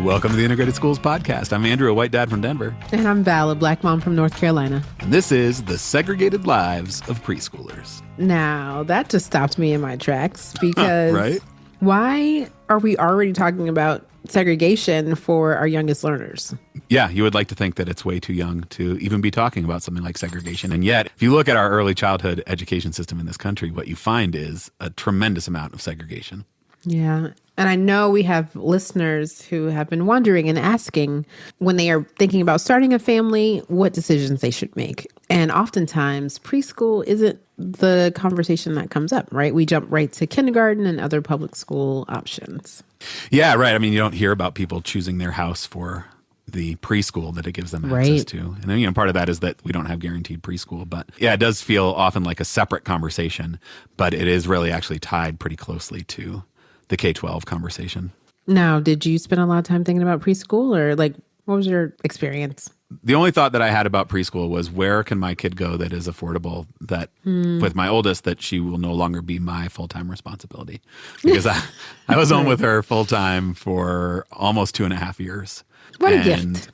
Welcome to the Integrated Schools Podcast. I'm Andrew, a white dad from Denver. And I'm Val, a black mom from North Carolina. And this is the Segregated Lives of Preschoolers. Now, that just stopped me in my tracks because Right? Why are we already talking about segregation for our youngest learners? Yeah, you would like to think that it's way too young to even be talking about something like segregation. And yet, if you look at our early childhood education system in this country, what you find is a tremendous amount of segregation. Yeah. And I know we have listeners who have been wondering and asking when they are thinking about starting a family, what decisions they should make. And oftentimes preschool isn't the conversation that comes up, right? We jump right to kindergarten and other public school options. Yeah, right. I mean, you don't hear about people choosing their house for the preschool that it gives them access to. And then, part of that is that we don't have guaranteed preschool. But yeah, it does feel often like a separate conversation, but it is really actually tied pretty closely to the K-12 conversation. Now, did you spend a lot of time thinking about preschool, or what was your experience? The only thought that I had about preschool was, where can my kid go that is affordable, that with my oldest, that she will no longer be my full-time responsibility? Because I was home with her full-time for almost 2.5 years. What a gift.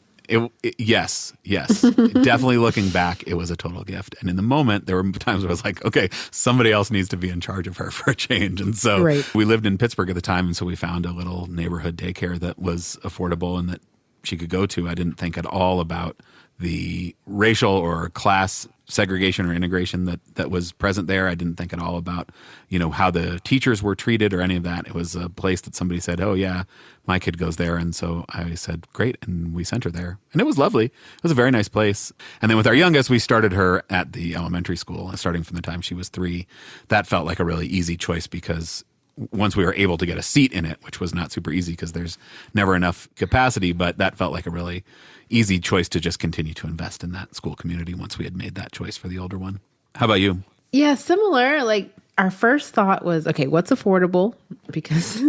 Yes. Definitely looking back, it was a total gift. And in the moment, there were times where I was like, okay, somebody else needs to be in charge of her for a change. And so we lived in Pittsburgh at the time. And so we found a little neighborhood daycare that was affordable and that she could go to. I didn't think at all about the racial or class segregation or integration that was present there. I didn't think at all about, how the teachers were treated or any of that. It was a place that somebody said, oh yeah, my kid goes there. And so I said, great. And we sent her there. And it was lovely. It was a very nice place. And then with our youngest, we started her at the elementary school, starting from the time she was 3. That felt like a really easy choice because once we were able to get a seat in it, which was not super easy because there's never enough capacity, but that felt like a really easy choice to just continue to invest in that school community once we had made that choice for the older one. How about you? Yeah, similar. Our first thought was, okay, what's affordable? Because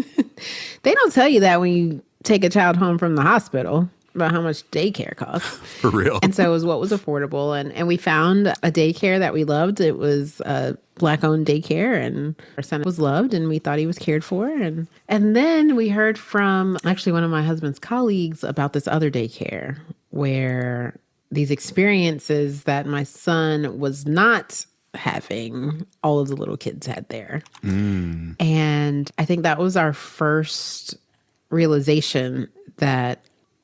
they don't tell you that when you take a child home from the hospital about how much daycare costs. For real. And so it was what was affordable. And we found a daycare that we loved. It was a Black-owned daycare, and our son was loved, and we thought he was cared for. And then we heard from actually one of my husband's colleagues about this other daycare where these experiences that my son was not having, all of the little kids had there. And I think that was our first realization that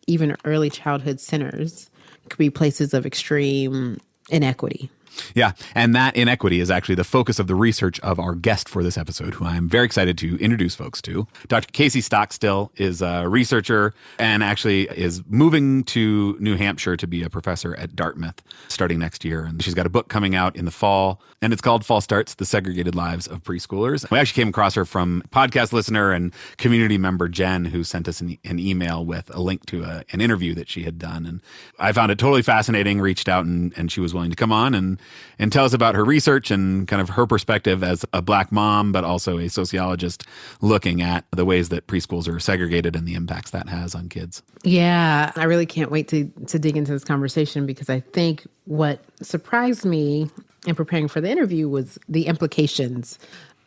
even early childhood centers could be places of extreme inequity. Yeah, and that inequity is actually the focus of the research of our guest for this episode, who I'm very excited to introduce folks to. Dr. Casey Stockstill is a researcher and actually is moving to New Hampshire to be a professor at Dartmouth starting next year. And she's got a book coming out in the fall, and it's called Fall Starts, The Segregated Lives of Preschoolers. We actually came across her from podcast listener and community member Jen, who sent us an email with a link to an interview that she had done. And I found it totally fascinating, reached out, and she was willing to come on and tell us about her research and kind of her perspective as a Black mom, but also a sociologist looking at the ways that preschools are segregated and the impacts that has on kids. Yeah, I really can't wait to dig into this conversation, because I think what surprised me in preparing for the interview was the implications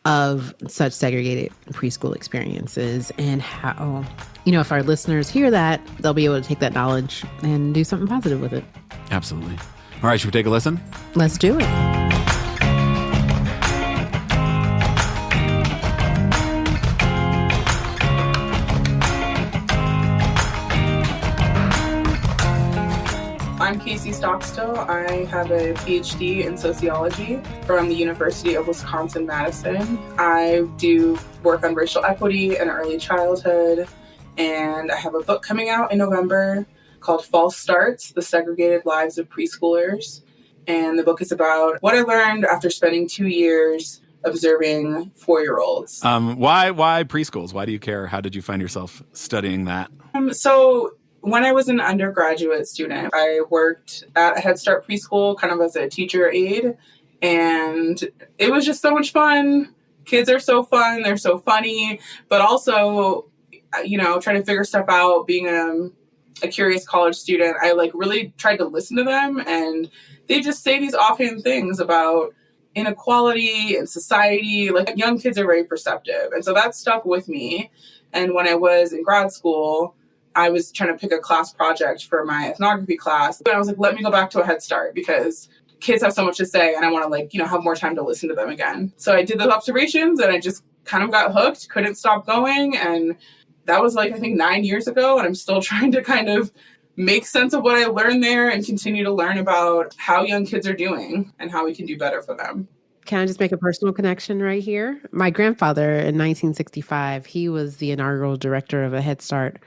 of such segregated preschool experiences, and how, if our listeners hear that, they'll be able to take that knowledge and do something positive with it. Absolutely. All right, should we take a listen? Let's do it. I'm Casey Stockstill. I have a PhD in sociology from the University of Wisconsin-Madison. I do work on racial equity and early childhood, and I have a book coming out in November called Fall Starts, The Segregated Lives of Preschoolers. And the book is about what I learned after spending 2 years observing 4-year-olds. Why preschools? Why do you care? How did you find yourself studying that? So when I was an undergraduate student, I worked at a Head Start preschool kind of as a teacher aide. And it was just so much fun. Kids are so fun. They're so funny. But also, trying to figure stuff out, being a curious college student, I really tried to listen to them, and they just say these offhand things about inequality and society. Young kids are very perceptive. And so that stuck with me. And when I was in grad school, I was trying to pick a class project for my ethnography class. And I was like, let me go back to a Head Start because kids have so much to say and I want to have more time to listen to them again. So I did those observations and I just kind of got hooked, couldn't stop going. And that was I think 9 years ago. And I'm still trying to kind of make sense of what I learned there and continue to learn about how young kids are doing and how we can do better for them. Can I just make a personal connection right here? My grandfather in 1965, he was the inaugural director of a Head Start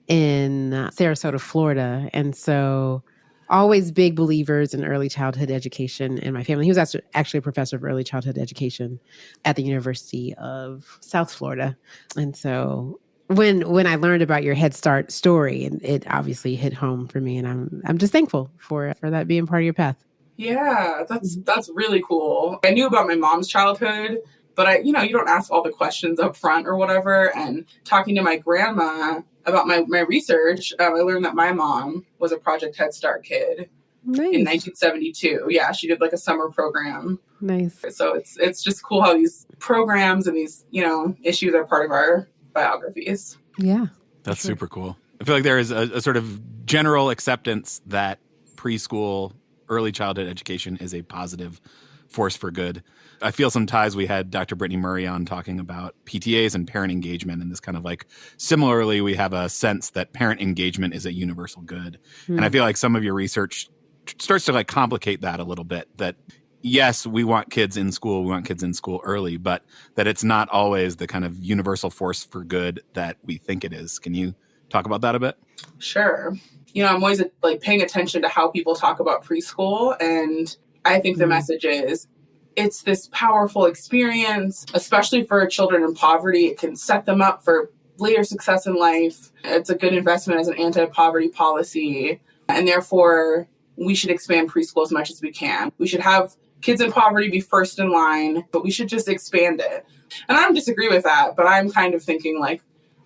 in Sarasota, Florida. And so always big believers in early childhood education in my family. He was actually a professor of early childhood education at the University of South Florida. And so when I learned about your Head Start story, it obviously hit home for me. And I'm just thankful for that being part of your path. Yeah, that's really cool. I knew about my mom's childhood, but you don't ask all the questions up front or whatever. And talking to my grandma about my research, I learned that my mom was a Project Head Start kid in 1972. Yeah, she did a summer program. Nice. So it's just cool how these programs and these, issues are part of our biographies. Yeah. That's super cool. I feel like there is a sort of general acceptance that preschool, early childhood education is a positive force for good. I feel sometimes we had Dr. Brittany Murray on talking about PTAs and parent engagement, and this kind of similarly, we have a sense that parent engagement is a universal good. And I feel like some of your research starts to complicate that a little bit, that yes, we want kids in school early, but that it's not always the kind of universal force for good that we think it is. Can you talk about that a bit? Sure. I'm always paying attention to how people talk about preschool. And I think the message is it's this powerful experience, especially for children in poverty. It can set them up for later success in life. It's a good investment as an anti-poverty policy. And therefore, we should expand preschool as much as we can. We should have kids in poverty be first in line, but we should just expand it. And I don't disagree with that, but I'm kind of thinking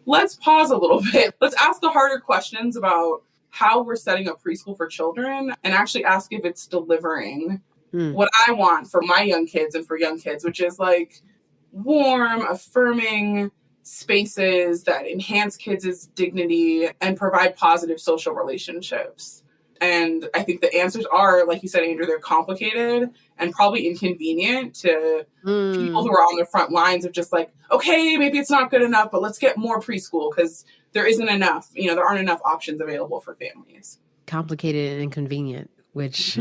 let's pause a little bit. Let's ask the harder questions about how we're setting up preschool for children and actually ask if it's delivering what I want for my young kids and for young kids, which is warm, affirming spaces that enhance kids' dignity and provide positive social relationships. And I think the answers are, like you said, Andrew, they're complicated and probably inconvenient to people who are on the front lines of just okay, maybe it's not good enough, but let's get more preschool because there isn't enough, there aren't enough options available for families. Complicated and inconvenient, which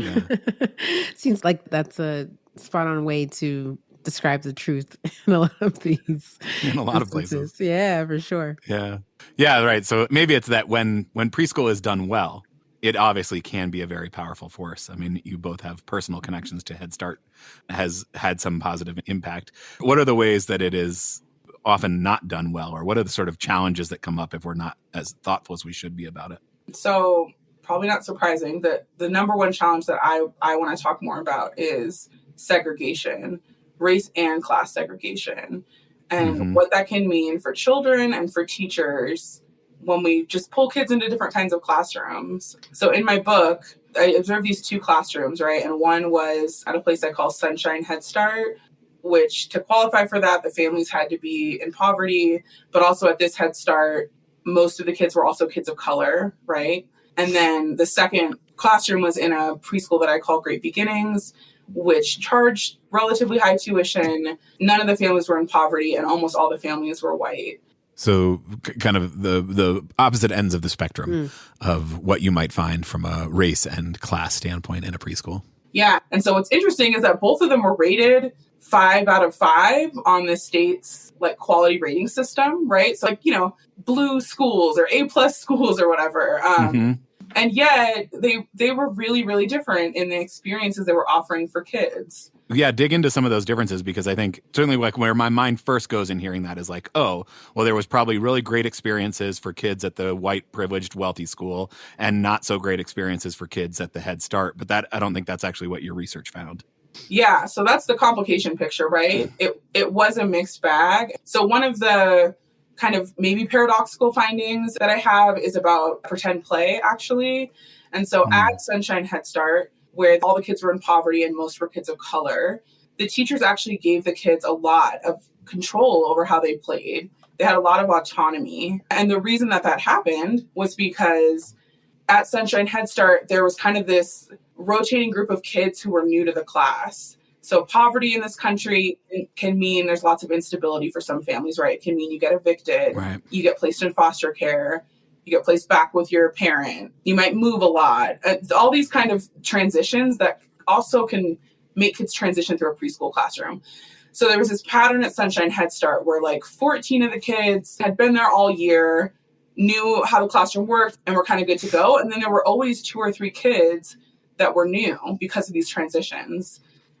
seems like that's a spot on way to describe the truth in a lot of these in a lot of places. Yeah, for sure. Yeah, right. So maybe it's that when preschool is done well, it obviously can be a very powerful force. I mean, you both have personal connections to Head Start, has had some positive impact. What are the ways that it is often not done well, or what are the sort of challenges that come up if we're not as thoughtful as we should be about it? So probably not surprising that the number one challenge that I want to talk more about is segregation, race and class segregation, and what that can mean for children and for teachers when we just pull kids into different kinds of classrooms. So in my book, I observed these two classrooms, right? And one was at a place I call Sunshine Head Start, which to qualify for that, the families had to be in poverty, but also at this Head Start, most of the kids were also kids of color, right? And then the second classroom was in a preschool that I call Great Beginnings, which charged relatively high tuition. None of the families were in poverty, and almost all the families were white. So kind of the opposite ends of the spectrum of what you might find from a race and class standpoint in a preschool. Yeah. And so what's interesting is that both of them were rated 5 out of 5 on the state's quality rating system, right? So blue schools or A+ schools or whatever. And yet they were really, really different in the experiences they were offering for kids. Yeah, dig into some of those differences, because I think certainly where my mind first goes in hearing that is oh, well, there was probably really great experiences for kids at the white, privileged, wealthy school and not so great experiences for kids at the Head Start. But I don't think that's actually what your research found. Yeah, so that's the complication picture, right? It was a mixed bag. So one of the kind of maybe paradoxical findings that I have is about pretend play, actually. And so at Sunshine Head Start, where all the kids were in poverty and most were kids of color, the teachers actually gave the kids a lot of control over how they played. They had a lot of autonomy. And the reason that happened was because at Sunshine Head Start, there was kind of this rotating group of kids who were new to the class. So poverty in this country can mean there's lots of instability for some families, right? It can mean you get evicted, right. You get placed in foster care, you get placed back with your parent, you might move a lot. All these kind of transitions that also can make kids transition through a preschool classroom. So there was this pattern at Sunshine Head Start where like 14 of the kids had been there all year, knew how the classroom worked, and were kind of good to go. And then there were always 2 or 3 kids that were new because of these transitions.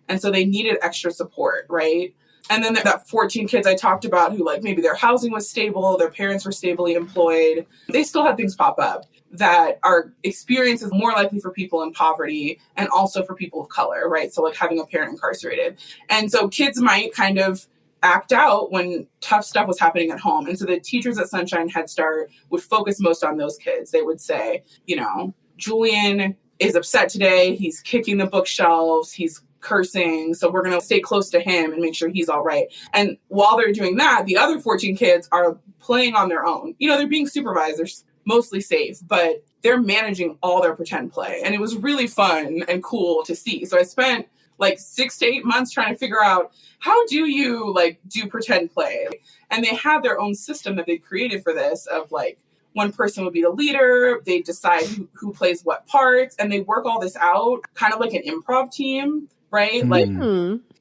And so they needed extra support, right? And then that 14 kids I talked about who like maybe their housing was stable, their parents were stably employed, they still had things pop up that are experiences more likely for people in poverty and also for people of color, right? So like having a parent incarcerated. And so kids might kind of act out when tough stuff was happening at home. And so the teachers at Sunshine Head Start would focus most on those kids. They would say, you know, Julian is upset today. He's kicking the bookshelves. He's cursing. So we're going to stay close to him and make sure he's all right. And while they're doing that, the other 14 kids are playing on their own. You know, they're being supervised. They're mostly safe, but they're managing all their pretend play. And it was really fun and cool to see. So I spent like 6 to 8 months trying to figure out how do you like do pretend play? And they had their own system that they created for this of like, one person would be the leader. They decide who plays what parts, and they work all this out kind of like an improv team, right? Like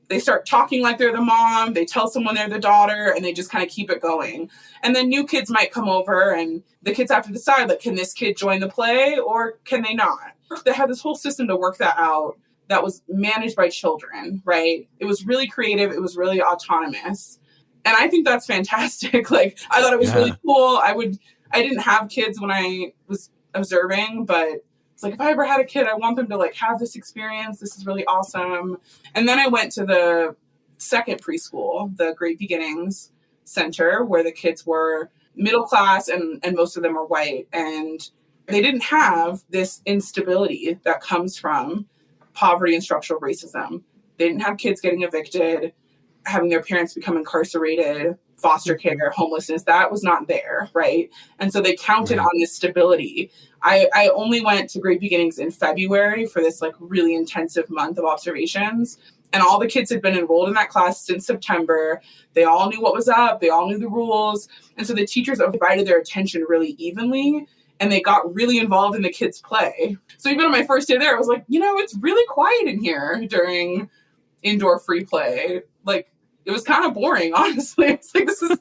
they start talking like they're the mom. They tell someone they're the daughter, and they just kind of keep it going. And then new kids might come over, and the kids have to decide, like, can this kid join the play or can they not? They had this whole system to work that out that was managed by children, right? It was really creative. It was really autonomous. And I think that's fantastic. Like, I thought it was really cool. I didn't have kids when I was observing, but it's like, if I ever had a kid, I want them to like have this experience. This is really awesome. And then I went to the second preschool, the Great Beginnings Center, where the kids were middle class and most of them are white. And they didn't have this instability that comes from poverty and structural racism. They didn't have kids getting evicted, having their parents become incarcerated, foster care, homelessness. That was not there, right? And so they counted on this stability. I only went to Great Beginnings in February for this like really intensive month of observations. And all the kids had been enrolled in that class since September. They all knew what was up. They all knew the rules. And so the teachers divided their attention really evenly, and they got really involved in the kids' play. So even on my first day there, I was like, you know, it's really quiet in here during indoor free play. Like, it was kind of boring, honestly. It's like, this is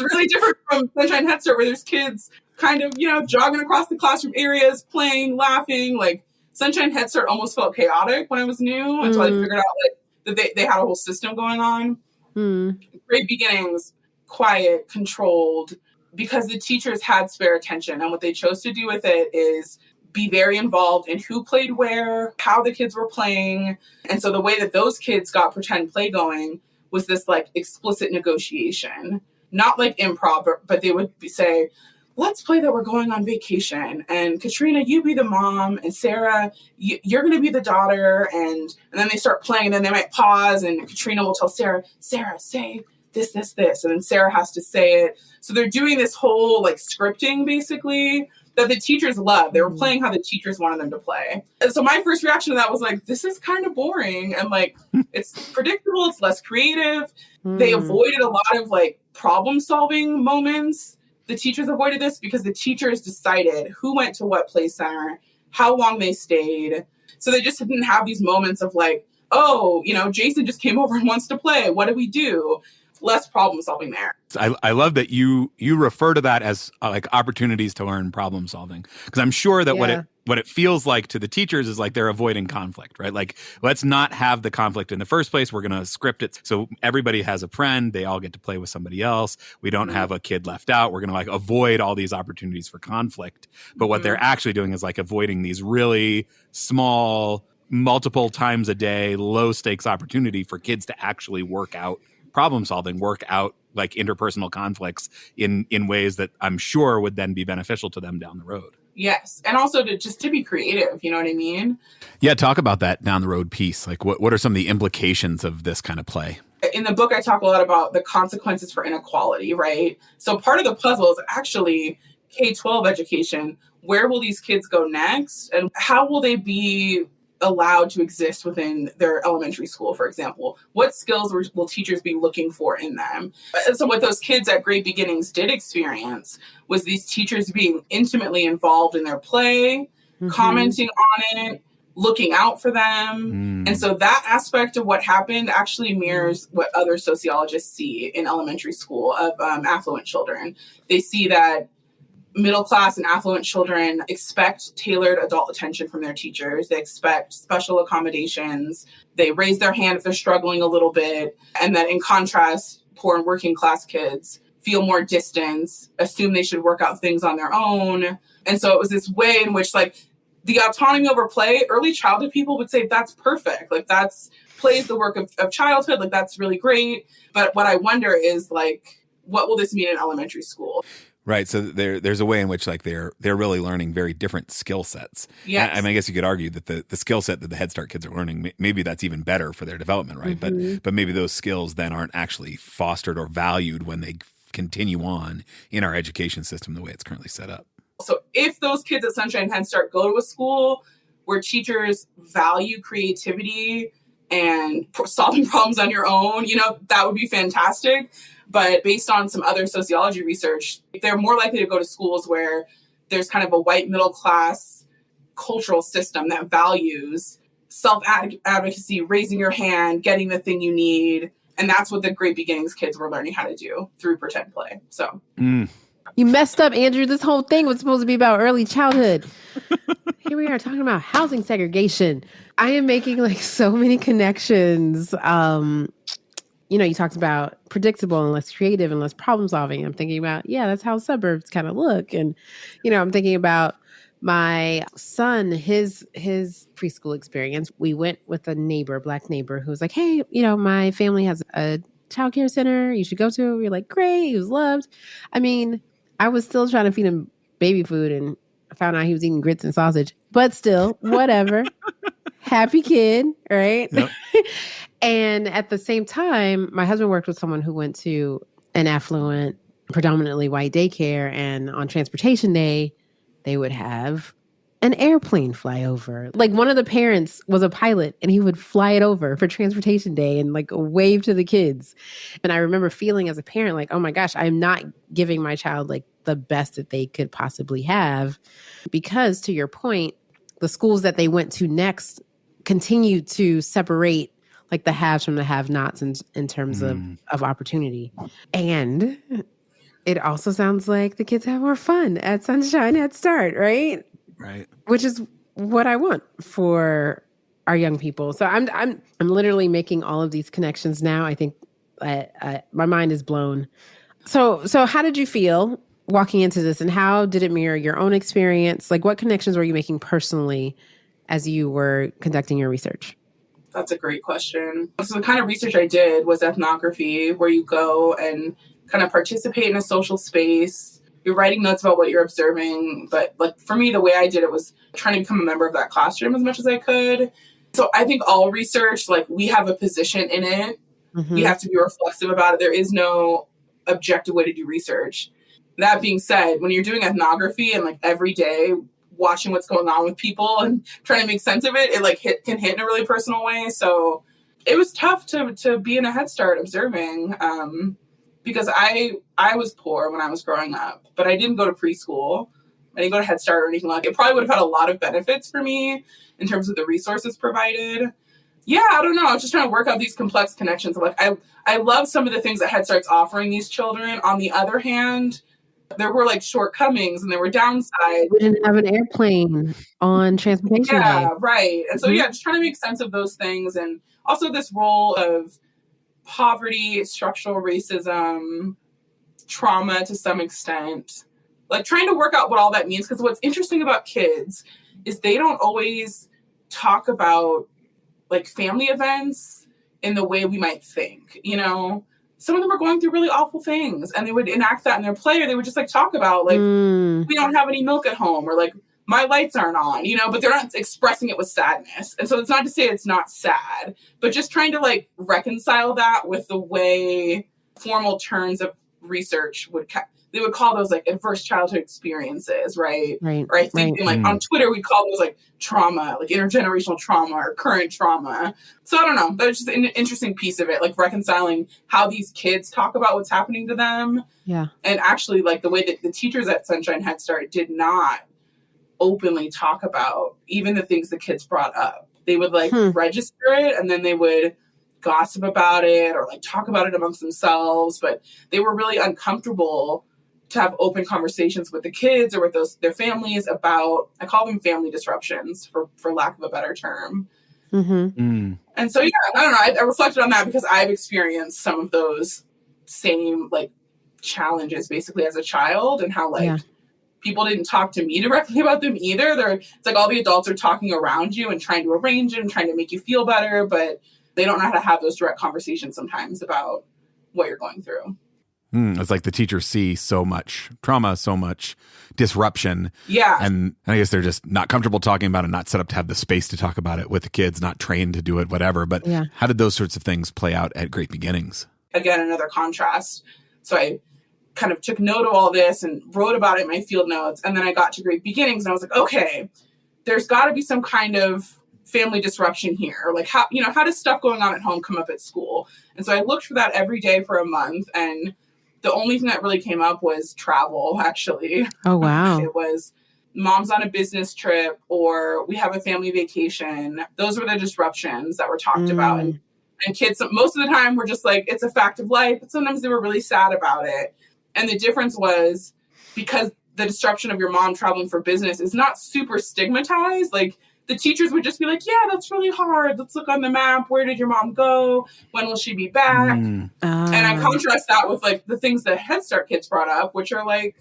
really different from Sunshine Head Start, where there's kids kind of, you know, jogging across the classroom areas, playing, laughing. Like, Sunshine Head Start almost felt chaotic when I was new until I figured out like that they had a whole system going on. Great Beginnings, quiet, controlled, because the teachers had spare attention. And what they chose to do with it is be very involved in who played where, how the kids were playing. And so the way that those kids got pretend play going was this like explicit negotiation, not like improv, but they would say, let's play that we're going on vacation. And Katrina, you be the mom, and Sarah, you're going to be the daughter. And then they start playing, and then they might pause, and Katrina will tell Sarah, say this. And then Sarah has to say it. So they're doing this whole like scripting basically that the teachers loved. They were playing how the teachers wanted them to play. And so my first reaction to that was like, this is kind of boring. And like, it's predictable. It's less creative. They avoided a lot of like problem solving moments. The teachers avoided this because the teachers decided who went to what play center, how long they stayed. So they just didn't have these moments of like, oh, you know, Jason just came over and wants to play. What do we do? Less problem solving there. I love that you refer to that as like opportunities to learn problem solving, because I'm sure that what it feels like to the teachers is like they're avoiding conflict, right? Like, let's not have the conflict in the first place. We're going to script it so everybody has a friend. They all get to play with somebody else. We don't have a kid left out. We're going to like avoid all these opportunities for conflict. But what they're actually doing is like avoiding these really small, multiple times a day, low stakes opportunity for kids to actually work out problem solving, work out like interpersonal conflicts in ways that I'm sure would then be beneficial to them down the road. Yes. And also to be creative, you know what I mean? Yeah, talk about that down the road piece. Like what are some of the implications of this kind of play? In the book, I talk a lot about the consequences for inequality, right? So part of the puzzle is actually K-12 education. Where will these kids go next? And how will they be allowed to exist within their elementary school, for example? What skills will teachers be looking for in them? And so what those kids at Great Beginnings did experience was these teachers being intimately involved in their play, commenting on it, looking out for them. And so that aspect of what happened actually mirrors what other sociologists see in elementary school of affluent children. They see that middle class and affluent children expect tailored adult attention from their teachers. They expect special accommodations. They raise their hand if they're struggling a little bit. And then in contrast, poor and working class kids feel more distance, assume they should work out things on their own. And so it was this way in which like the autonomy over play, early childhood people would say that's perfect. Like that's plays the work of childhood. Like that's really great. But what I wonder is like, what will this mean in elementary school? Right. So there's a way in which like they're really learning very different skill sets. Yes. I mean, I guess you could argue that the skill set that the Head Start kids are learning, maybe that's even better for their development, right? But maybe those skills then aren't actually fostered or valued when they continue on in our education system the way it's currently set up. So if those kids at Sunshine Head Start go to a school where teachers value creativity and solving problems on your own, that would be fantastic. But based on some other sociology research, they're more likely to go to schools where there's kind of a white middle class cultural system that values self-advocacy, raising your hand, getting the thing you need. And that's what the Great Beginnings kids were learning how to do through pretend play. So you messed up, Andrew. This whole thing was supposed to be about early childhood. Here we are talking about housing segregation. I am making like so many connections. You talked about predictable and less creative and less problem solving. I'm thinking about, that's how suburbs kind of look. And, I'm thinking about my son, his preschool experience. We went with a black neighbor who was like, hey, my family has a childcare center you should go to. We were like, great. He was loved. I mean, I was still trying to feed him baby food and I found out he was eating grits and sausage, but still, whatever. Happy kid, right? Yep. And at the same time, my husband worked with someone who went to an affluent, predominantly white daycare. And on transportation day, they would have an airplane fly over. Like one of the parents was a pilot and he would fly it over for transportation day and like wave to the kids. And I remember feeling as a parent like, oh my gosh, I'm not giving my child like the best that they could possibly have. Because to your point, the schools that they went to next continue to separate like the haves from the have-nots in terms of opportunity. And it also sounds like the kids have more fun at Sunshine Head Start, right? Right. Which is what I want for our young people. So I'm literally making all of these connections now. I think my mind is blown. So how did you feel walking into this, and how did it mirror your own experience? Like what connections were you making personally as you were conducting your research? That's a great question. So the kind of research I did was ethnography, where you go and kind of participate in a social space. You're writing notes about what you're observing. But like for me, the way I did it was trying to become a member of that classroom as much as I could. So I think all research, like we have a position in it. You have to be reflexive about it. There is no objective way to do research. That being said, when you're doing ethnography and like every day watching what's going on with people and trying to make sense of it, it like can hit in a really personal way. So it was tough to be in a Head Start observing because I was poor when I was growing up, but I didn't go to preschool. I didn't go to Head Start or anything like it. It probably would have had a lot of benefits for me in terms of the resources provided. Yeah, I don't know. I was just trying to work out these complex connections. Like I love some of the things that Head Start's offering these children. On the other hand, there were like shortcomings and there were downsides. We didn't have an airplane on transportation day. Yeah, right. And so, just trying to make sense of those things. And also this role of poverty, structural racism, trauma to some extent, like trying to work out what all that means. Because what's interesting about kids is they don't always talk about like family events in the way we might think, Some of them are going through really awful things and they would enact that in their play, or they would just like talk about like, we don't have any milk at home, or like my lights aren't on, but they're not expressing it with sadness. And so it's not to say it's not sad, but just trying to like reconcile that with the way formal terms of research they would call those like adverse childhood experiences, right? Right. Or I think like on Twitter, we call those like trauma, like intergenerational trauma or current trauma. So I don't know. That's just an interesting piece of it, like reconciling how these kids talk about what's happening to them. Yeah. And actually like the way that the teachers at Sunshine Head Start did not openly talk about even the things the kids brought up. They would like register it and then they would gossip about it or like talk about it amongst themselves, but they were really uncomfortable to have open conversations with the kids or with their families about, I call them family disruptions for lack of a better term. And so, yeah, I don't know. I reflected on that because I've experienced some of those same like challenges basically as a child and how like people didn't talk to me directly about them either. It's like all the adults are talking around you and trying to arrange it and trying to make you feel better, but they don't know how to have those direct conversations sometimes about what you're going through. It's like the teachers see so much trauma, so much disruption. Yeah. And I guess they're just not comfortable talking about it, not set up to have the space to talk about it with the kids, not trained to do it, whatever. But how did those sorts of things play out at Great Beginnings? Again, another contrast. So I kind of took note of all this and wrote about it in my field notes. And then I got to Great Beginnings and I was like, okay, there's got to be some kind of family disruption here. Like how does stuff going on at home come up at school? And so I looked for that every day for a month. And the only thing that really came up was travel, actually. Oh, wow. It was mom's on a business trip or we have a family vacation. Those were the disruptions that were talked about. And kids, most of the time, were just like, it's a fact of life. But sometimes they were really sad about it. And the difference was because the disruption of your mom traveling for business is not super stigmatized. Like the teachers would just be like, yeah, that's really hard. Let's look on the map. Where did your mom go? When will she be back? And I contrast that with like the things that Head Start kids brought up, which are like,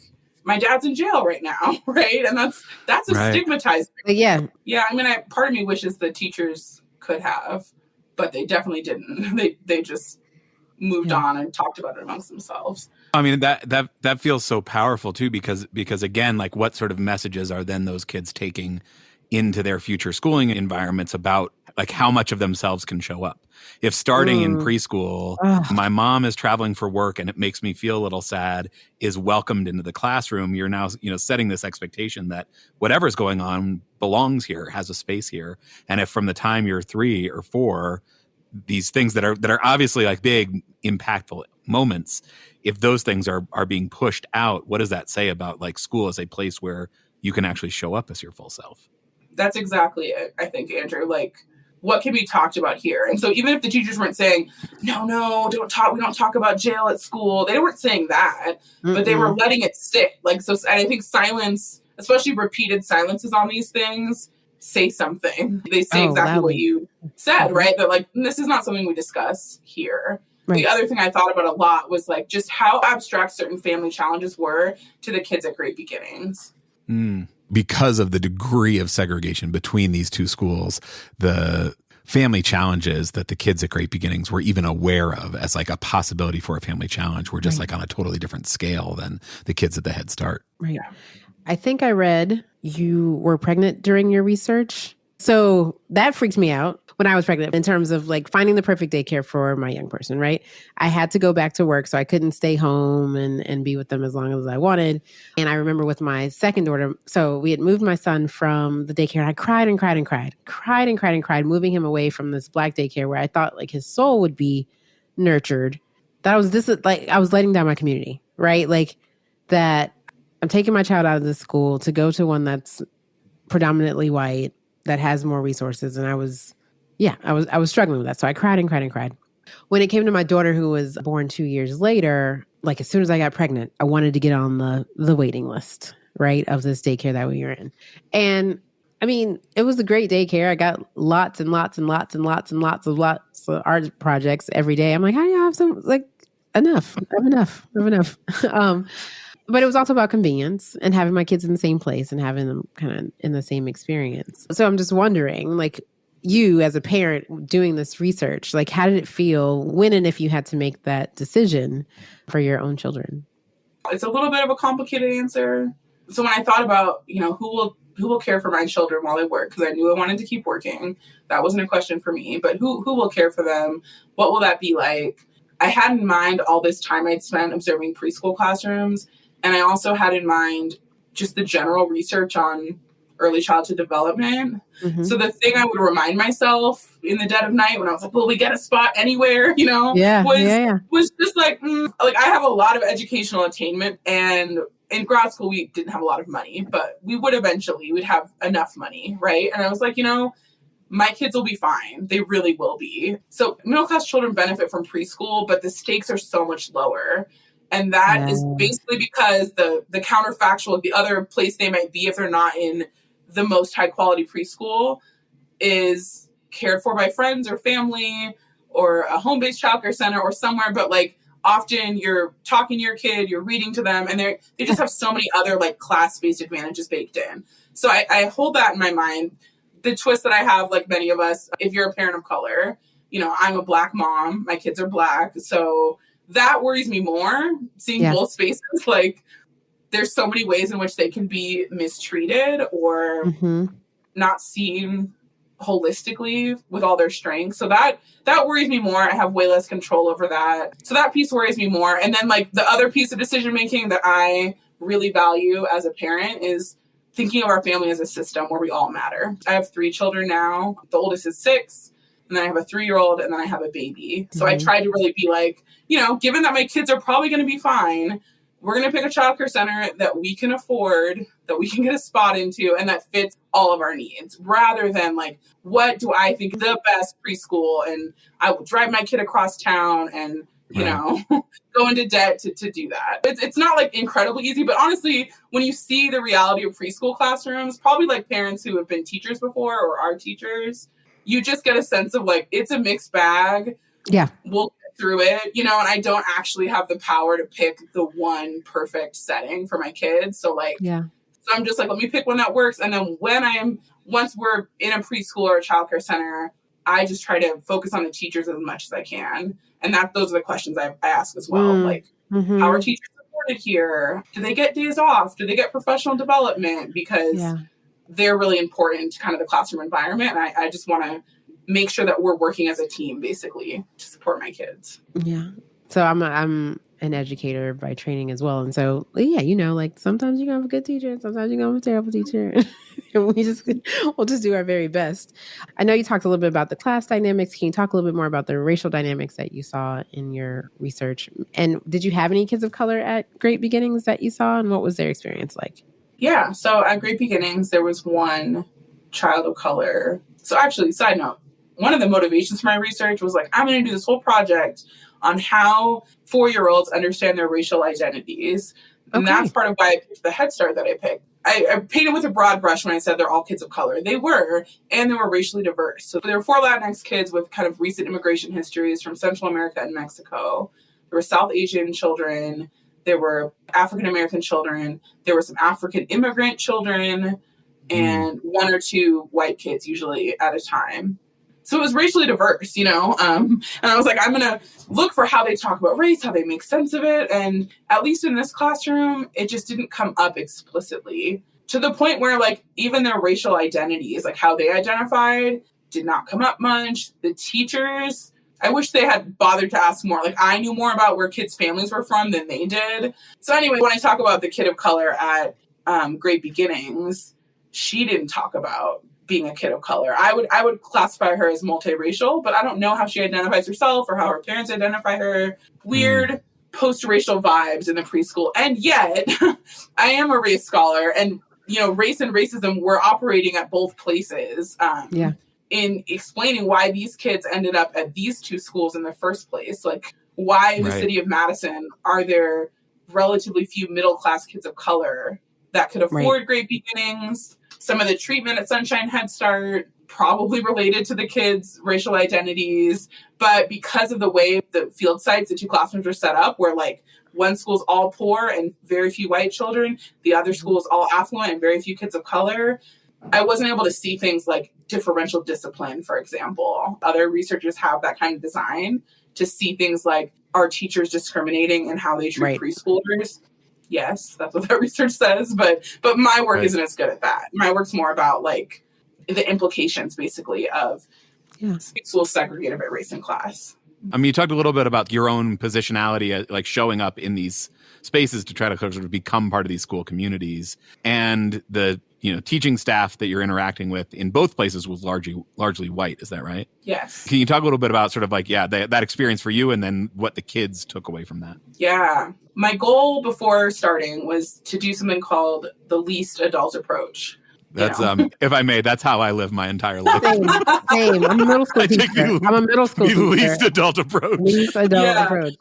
my dad's in jail right now, right? And that's a stigmatized thing. Yeah. Yeah, I mean, part of me wishes the teachers could have, but they definitely didn't. They just moved on and talked about it amongst themselves. I mean, that feels so powerful too, because again, like what sort of messages are then those kids taking into their future schooling environments about like how much of themselves can show up. If starting in preschool, my mom is traveling for work and it makes me feel a little sad, is welcomed into the classroom, you're now, setting this expectation that whatever's going on belongs here, has a space here. And if from the time you're 3 or 4, these things that are obviously like big, impactful moments, if those things are being pushed out, what does that say about like school as a place where you can actually show up as your full self? That's exactly it, I think, Andrew. Like, what can be talked about here? And so even if the teachers weren't saying, no, we don't talk about jail at school, they weren't saying that, but they were letting it sit. Like, so I think silence, especially repeated silences on these things, say something. They say exactly what you said, right? That like, this is not something we discuss here. Right. The other thing I thought about a lot was like just how abstract certain family challenges were to the kids at Great Beginnings. Because of the degree of segregation between these two schools, the family challenges that the kids at Great Beginnings were even aware of as like a possibility for a family challenge were just like on a totally different scale than the kids at the Head Start. Right. Yeah. I think I read you were pregnant during your research. So that freaked me out when I was pregnant in terms of like finding the perfect daycare for my young person, right? I had to go back to work, so I couldn't stay home and be with them as long as I wanted. And I remember with my second daughter, so we had moved my son from the daycare and I cried, moving him away from this Black daycare where I thought like his soul would be nurtured. I was letting down my community, right? Like that I'm taking my child out of this school to go to one that's predominantly white, that has more resources. And I was struggling with that. So I cried. When it came to my daughter, who was born 2 years later, like as soon as I got pregnant, I wanted to get on the waiting list, right, of this daycare that we were in. And I mean, it was a great daycare. I got lots and lots of art projects every day. I'm like, how do you have some, like, enough? I have enough. But it was also about convenience and having my kids in the same place and having them kind of in the same experience. So I'm just wondering, like, you as a parent doing this research, like, how did it feel when and if you had to make that decision for your own children? It's a little bit of a complicated answer. So when I thought about, who will care for my children while I work? Because I knew I wanted to keep working. That wasn't a question for me, but who will care for them? What will that be like? I had in mind all this time I'd spent observing preschool classrooms. And I also had in mind just the general research on early childhood development. Mm-hmm. So the thing I would remind myself in the dead of night when I was like, will we get a spot anywhere? Was just like I have a lot of educational attainment, and in grad school, we didn't have a lot of money, but we'd have enough money. Right. And I was like, my kids will be fine. They really will be. So middle-class children benefit from preschool, but the stakes are so much lower. And that is basically because the counterfactual, the other place they might be if they're not in the most high-quality preschool, is cared for by friends or family or a home-based childcare center or somewhere. But often you're talking to your kid, you're reading to them, and they just have so many other class-based advantages baked in. So I hold that in my mind. The twist that I have, like many of us, if you're a parent of color, I'm a Black mom, my kids are Black. So that worries me more, seeing both spaces. There's so many ways in which they can be mistreated or not seen holistically with all their strengths. So that worries me more. I have way less control over that. So that piece worries me more. And then the other piece of decision making that I really value as a parent is thinking of our family as a system where we all matter. I have 3 children now. The oldest is 6, and then I have a 3-year-old, and then I have a baby. So I try to really be given that my kids are probably going to be fine, we're going to pick a childcare center that we can afford, that we can get a spot into, and that fits all of our needs, rather than what do I think the best preschool, and I will drive my kid across town and go into debt to do that. It's not incredibly easy, but honestly, when you see the reality of preschool classrooms, probably parents who have been teachers before or are teachers, you just get a sense of it's a mixed bag. Yeah. We'll get through it, and I don't actually have the power to pick the one perfect setting for my kids. So so I'm just let me pick one that works. And then once we're in a preschool or a childcare center, I just try to focus on the teachers as much as I can. And those are the questions I ask as well. How are teachers supported here? Do they get days off? Do they get professional development? Because they're really important to kind of the classroom environment. And I just want to make sure that we're working as a team, basically, to support my kids. Yeah. So I'm an educator by training as well. And so, sometimes you're going to have a good teacher, sometimes you're going to have a terrible teacher. And we'll just do our very best. I know you talked a little bit about the class dynamics. Can you talk a little bit more about the racial dynamics that you saw in your research? And did you have any kids of color at Great Beginnings that you saw? And what was their experience like? Yeah. So at Great Beginnings, there was one child of color. So actually, side note, one of the motivations for my research was I'm going to do this whole project on how 4-year-olds understand their racial identities. And that's part of why I picked the Head Start that I picked. I painted with a broad brush when I said they're all kids of color. They were, and they were racially diverse. So there were 4 Latinx kids with kind of recent immigration histories from Central America and Mexico. There were South Asian children. There were African American children. There were some African immigrant children, and 1 or 2 white kids usually at a time. So it was racially diverse, and I was I'm going to look for how they talk about race, how they make sense of it. And at least in this classroom, it just didn't come up explicitly, to the point where even their racial identities, how they identified, did not come up much. The teachers, I wish they had bothered to ask more. I knew more about where kids' families were from than they did. So anyway, when I talk about the kid of color at Great Beginnings, she didn't talk about being a kid of color. I would classify her as multiracial, but I don't know how she identifies herself or how her parents identify her. Weird post-racial vibes in the preschool. And yet, I am a race scholar, and race and racism were operating at both places. In explaining why these kids ended up at these 2 schools in the first place. Why in the city of Madison are there relatively few middle-class kids of color that could afford Great Beginnings? Some of the treatment at Sunshine Head Start probably related to the kids' racial identities, but because of the way the field sites, the 2 classrooms were set up, where one school's all poor and very few white children, the other school's all affluent and very few kids of color, I wasn't able to see things like differential discipline, for example. Other researchers have that kind of design to see things like, are teachers discriminating in how they treat preschoolers? Yes, that's what that research says. But my work isn't as good at that. My work's more about like the implications, basically, of schools segregated by race and class. I mean, you talked a little bit about your own positionality, like showing up in these spaces to try to sort of become part of these school communities, and the teaching staff that you're interacting with in both places was largely white. Is that right? Yes. Can you talk a little bit about sort of like that experience for you, and then what the kids took away from that? Yeah, my goal before starting was to do something called the least adult approach. That's if I may, that's how I live my entire life. Same. I'm a middle school teacher. I'm a middle school teacher. The least adult approach. Least adult approach.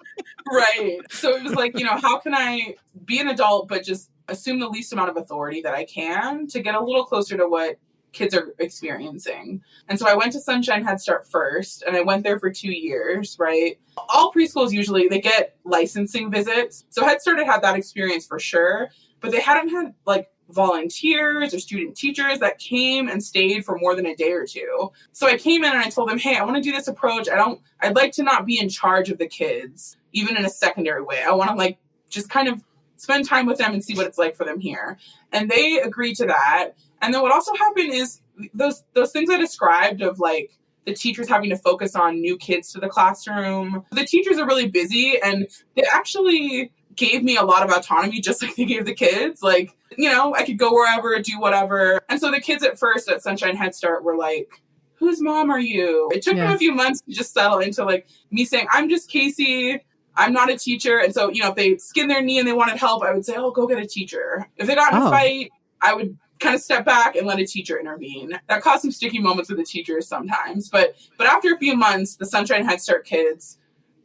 Right. So it was like, how can I be an adult but just assume the least amount of authority that I can to get a little closer to what kids are experiencing. And so I went to Sunshine Head Start first, and I went there for 2 years, right? All preschools usually, they get licensing visits. So Head Start had that experience for sure, but they hadn't had like volunteers or student teachers that came and stayed for more than a day or two. So I came in and I told them, hey, I want to do this approach. I'd like to not be in charge of the kids, even in a secondary way. I want to like just kind of spend time with them and see what it's like for them here. And they agreed to that. And then what also happened is those things I described of like the teachers having to focus on new kids to the classroom. The teachers are really busy, and they actually gave me a lot of autonomy, just like they gave the kids. Like, I could go wherever, do whatever. And so the kids at first at Sunshine Head Start were like, whose mom are you? It took them a few months to just settle into like me saying, I'm just Casey. I'm not a teacher. And so, if they skinned their knee and they wanted help, I would say, oh, go get a teacher. If they got in a fight, I would kind of step back and let a teacher intervene. That caused some sticky moments with the teachers sometimes. But after a few months, the Sunshine Head Start kids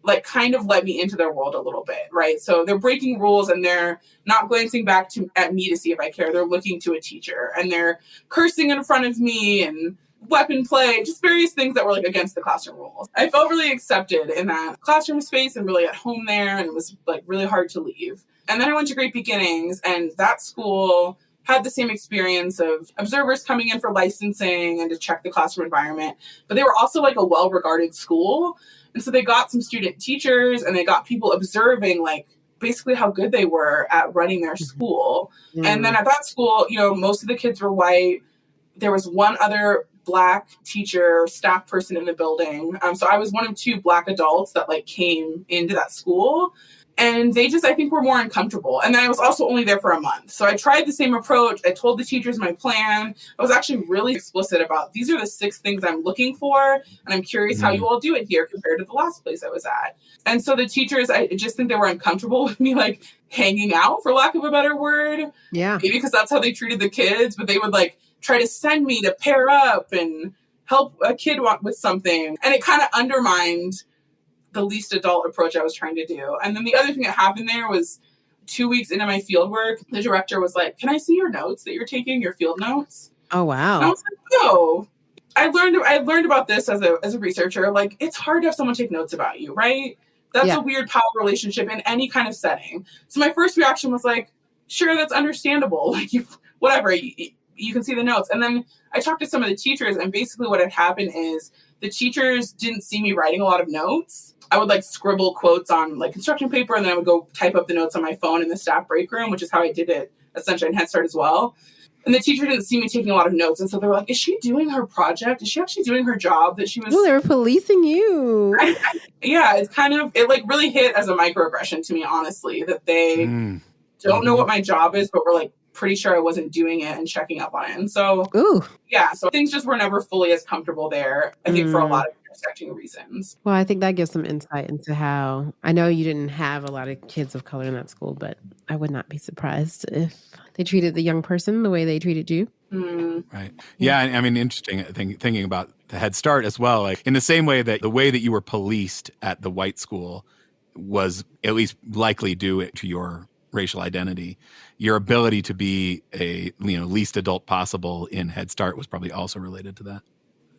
like kind of let me into their world a little bit, right? So they're breaking rules and they're not glancing back at me to see if I care. They're looking to a teacher and they're cursing in front of me and weapon play, just various things that were like against the classroom rules. I felt really accepted in that classroom space and really at home there. And it was like really hard to leave. And then I went to Great Beginnings, and that school had the same experience of observers coming in for licensing and to check the classroom environment. But they were also like a well-regarded school. And so they got some student teachers and they got people observing like basically how good they were at running their school. Mm. And then at that school, most of the kids were white. There was one other Black teacher or staff person in the building. So I was one of 2 Black adults that like came into that school. And they just, I think, were more uncomfortable. And then I was also only there for a month. So I tried the same approach. I told the teachers my plan. I was actually really explicit about these are the 6 things I'm looking for. And I'm curious how you all do it here compared to the last place I was at. And so the teachers, I just think they were uncomfortable with me like hanging out, for lack of a better word. Yeah. Maybe because that's how they treated the kids. But they would like try to send me to pair up and help a kid with something. And it kind of undermined the least adult approach I was trying to do. And then the other thing that happened there was 2 weeks into my field work, the director was like, can I see your notes that you're taking, your field notes? Oh, wow. And I was like, no. I learned about this as a researcher. Like, it's hard to have someone take notes about you, right? That's a weird power relationship in any kind of setting. So my first reaction was like, sure, that's understandable. Like, whatever, you can see the notes. And then I talked to some of the teachers, and basically what had happened is the teachers didn't see me writing a lot of notes. I would like scribble quotes on like construction paper, and then I would go type up the notes on my phone in the staff break room, which is how I did it at Sunshine Head Start as well. And the teacher didn't see me taking a lot of notes. And so they were like, is she doing her project? Is she actually doing her job that she was? Oh, they were policing you. Yeah, it's kind of, it like really hit as a microaggression to me, honestly, that they don't know what my job is, but were like pretty sure I wasn't doing it and checking up on it. And so, so things just were never fully as comfortable there, I think, for a lot of intersecting reasons. Well, I think that gives some insight into how, I know you didn't have a lot of kids of color in that school, but I would not be surprised if they treated the young person the way they treated you. Right. Yeah. I mean, interesting thinking about the Head Start as well. Like in the same way that the way that you were policed at the white school was at least likely due to your racial identity, your ability to be a least adult possible in Head Start was probably also related to that.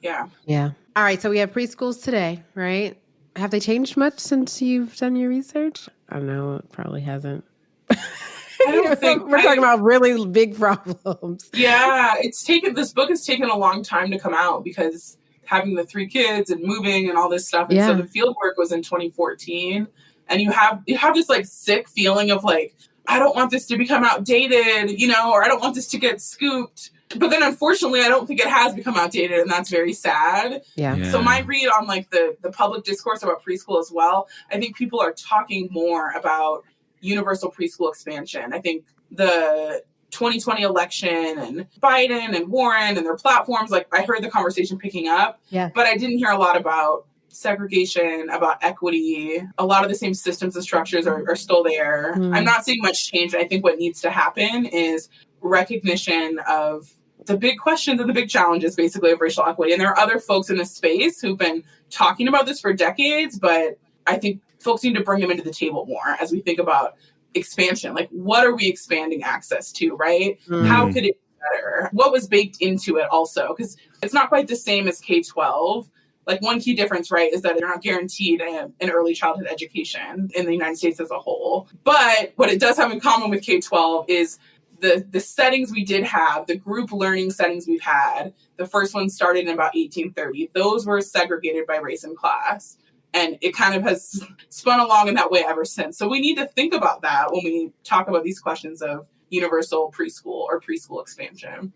Yeah. Yeah. All right. So we have preschools today, right? Have they changed much since you've done your research? I don't know. It probably hasn't. I don't think we're talking about really big problems. Yeah. This book has taken a long time to come out because having the 3 kids and moving and all this stuff. And so the field work was in 2014. And you have this like sick feeling of like, I don't want this to become outdated, or I don't want this to get scooped. But then unfortunately, I don't think it has become outdated, and that's very sad. Yeah. So my read on like the public discourse about preschool as well, I think people are talking more about universal preschool expansion. I think the 2020 election and Biden and Warren and their platforms, like I heard the conversation picking up, but I didn't hear a lot about segregation, about equity. A lot of the same systems and structures are still there. I'm not seeing much change. I think what needs to happen is recognition of the big questions and the big challenges, basically, of racial equity. And there are other folks in this space who've been talking about this for decades, but I think folks need to bring them into the table more as we think about expansion. Like, what are we expanding access to, right? How could it be better? What was baked into it also? Because it's not quite the same as K-12. Like, one key difference, right, is that they're not guaranteed an early childhood education in the United States as a whole. But what it does have in common with K-12 is the settings we did have, the group learning settings we've had. The first one started in about 1830. Those were segregated by race and class. And it kind of has spun along in that way ever since. So we need to think about that when we talk about these questions of universal preschool or preschool expansion.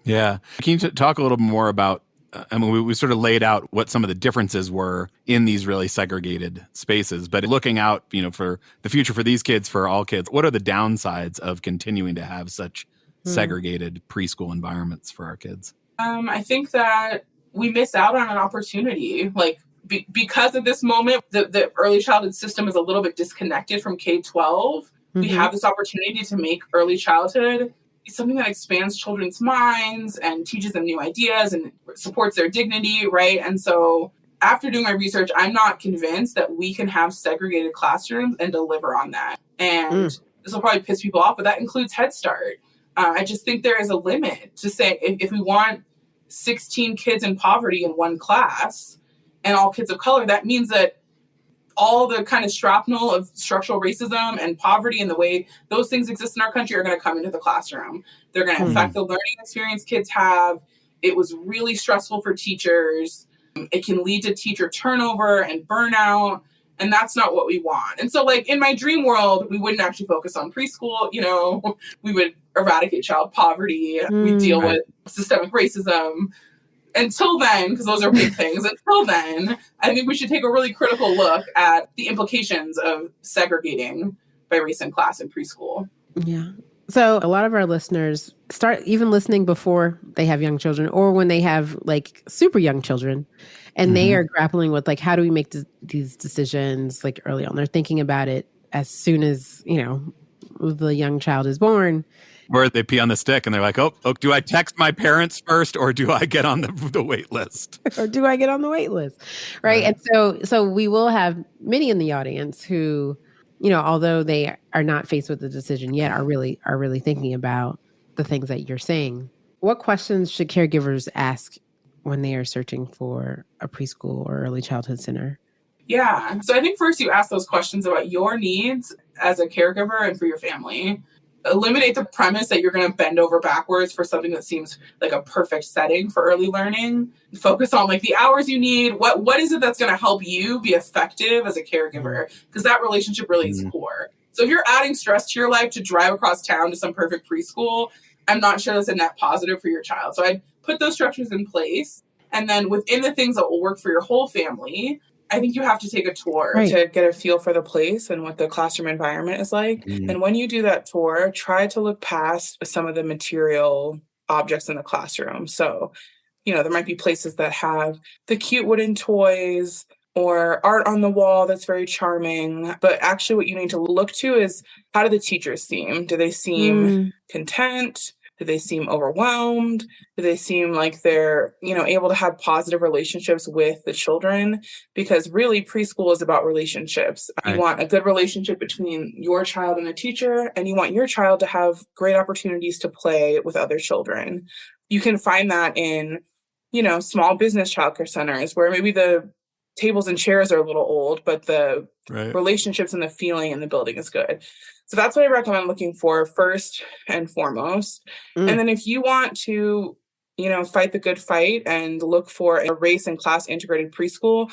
Yeah. Can you talk a little more about, we sort of laid out what some of the differences were in these really segregated spaces, but looking out, for the future for these kids, for all kids, what are the downsides of continuing to have such segregated preschool environments for our kids? I think that we miss out on an opportunity. Like, because of this moment, the early childhood system is a little bit disconnected from K-12. We have this opportunity to make early childhood something that expands children's minds and teaches them new ideas and supports their dignity, right? And so after doing my research, I'm not convinced that we can have segregated classrooms and deliver on that. And this will probably piss people off, but that includes Head Start. I just think there is a limit to say if we want 16 kids in poverty in one class and all kids of color, that means that all the kind of shrapnel of structural racism and poverty and the way those things exist in our country are going to come into the classroom. They're going to affect the learning experience kids have. It was really stressful for teachers. It can lead to teacher turnover and burnout. And that's not what we want. And so, like, in my dream world, we wouldn't actually focus on preschool. We would eradicate child poverty. We'd deal with systemic racism. Until then, because those are big things, until then, I think we should take a really critical look at the implications of segregating by race and class in preschool. Yeah. So a lot of our listeners start even listening before they have young children or when they have like super young children and they are grappling with like, how do we make these decisions like early on? They're thinking about it as soon as, the young child is born. Or they pee on the stick and they're like, oh, do I text my parents first or do I get on the wait list? Or do I get on the wait list? Right. And so we will have many in the audience who, although they are not faced with the decision yet, are really thinking about the things that you're saying. What questions should caregivers ask when they are searching for a preschool or early childhood center? Yeah. So I think first you ask those questions about your needs as a caregiver and for your family. Eliminate the premise that you're going to bend over backwards for something that seems like a perfect setting for early learning. Focus on like the hours you need. What is it that's going to help you be effective as a caregiver? Because that relationship really is core. So if you're adding stress to your life to drive across town to some perfect preschool, I'm not sure that's a net positive for your child. So I'd put those structures in place. And then within the things that will work for your whole family, I think you have to take a tour to get a feel for the place and what the classroom environment is like. And when you do that tour, try to look past some of the material objects in the classroom. So, there might be places that have the cute wooden toys or art on the wall that's very charming. But actually what you need to look to is, how do the teachers seem? Do they seem content? Do they seem overwhelmed? Do they seem like they're, able to have positive relationships with the children? Because really preschool is about relationships. Right. You want a good relationship between your child and a teacher, and you want your child to have great opportunities to play with other children. You can find that in, small business childcare centers where maybe the tables and chairs are a little old, but the relationships and the feeling in the building is good. So that's what I recommend looking for first and foremost. And then if you want to, fight the good fight and look for a race and class integrated preschool,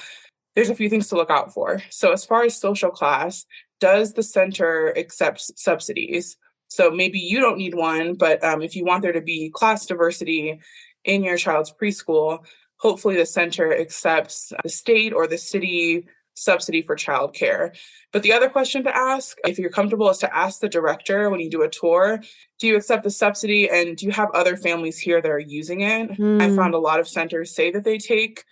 there's a few things to look out for. So as far as social class, does the center accept subsidies? So maybe you don't need one, but if you want there to be class diversity in your child's preschool, hopefully the center accepts the state or the city subsidy for childcare. But the other question to ask, if you're comfortable, is to ask the director when you do a tour, do you accept the subsidy and do you have other families here that are using it? I found a lot of centers say that they take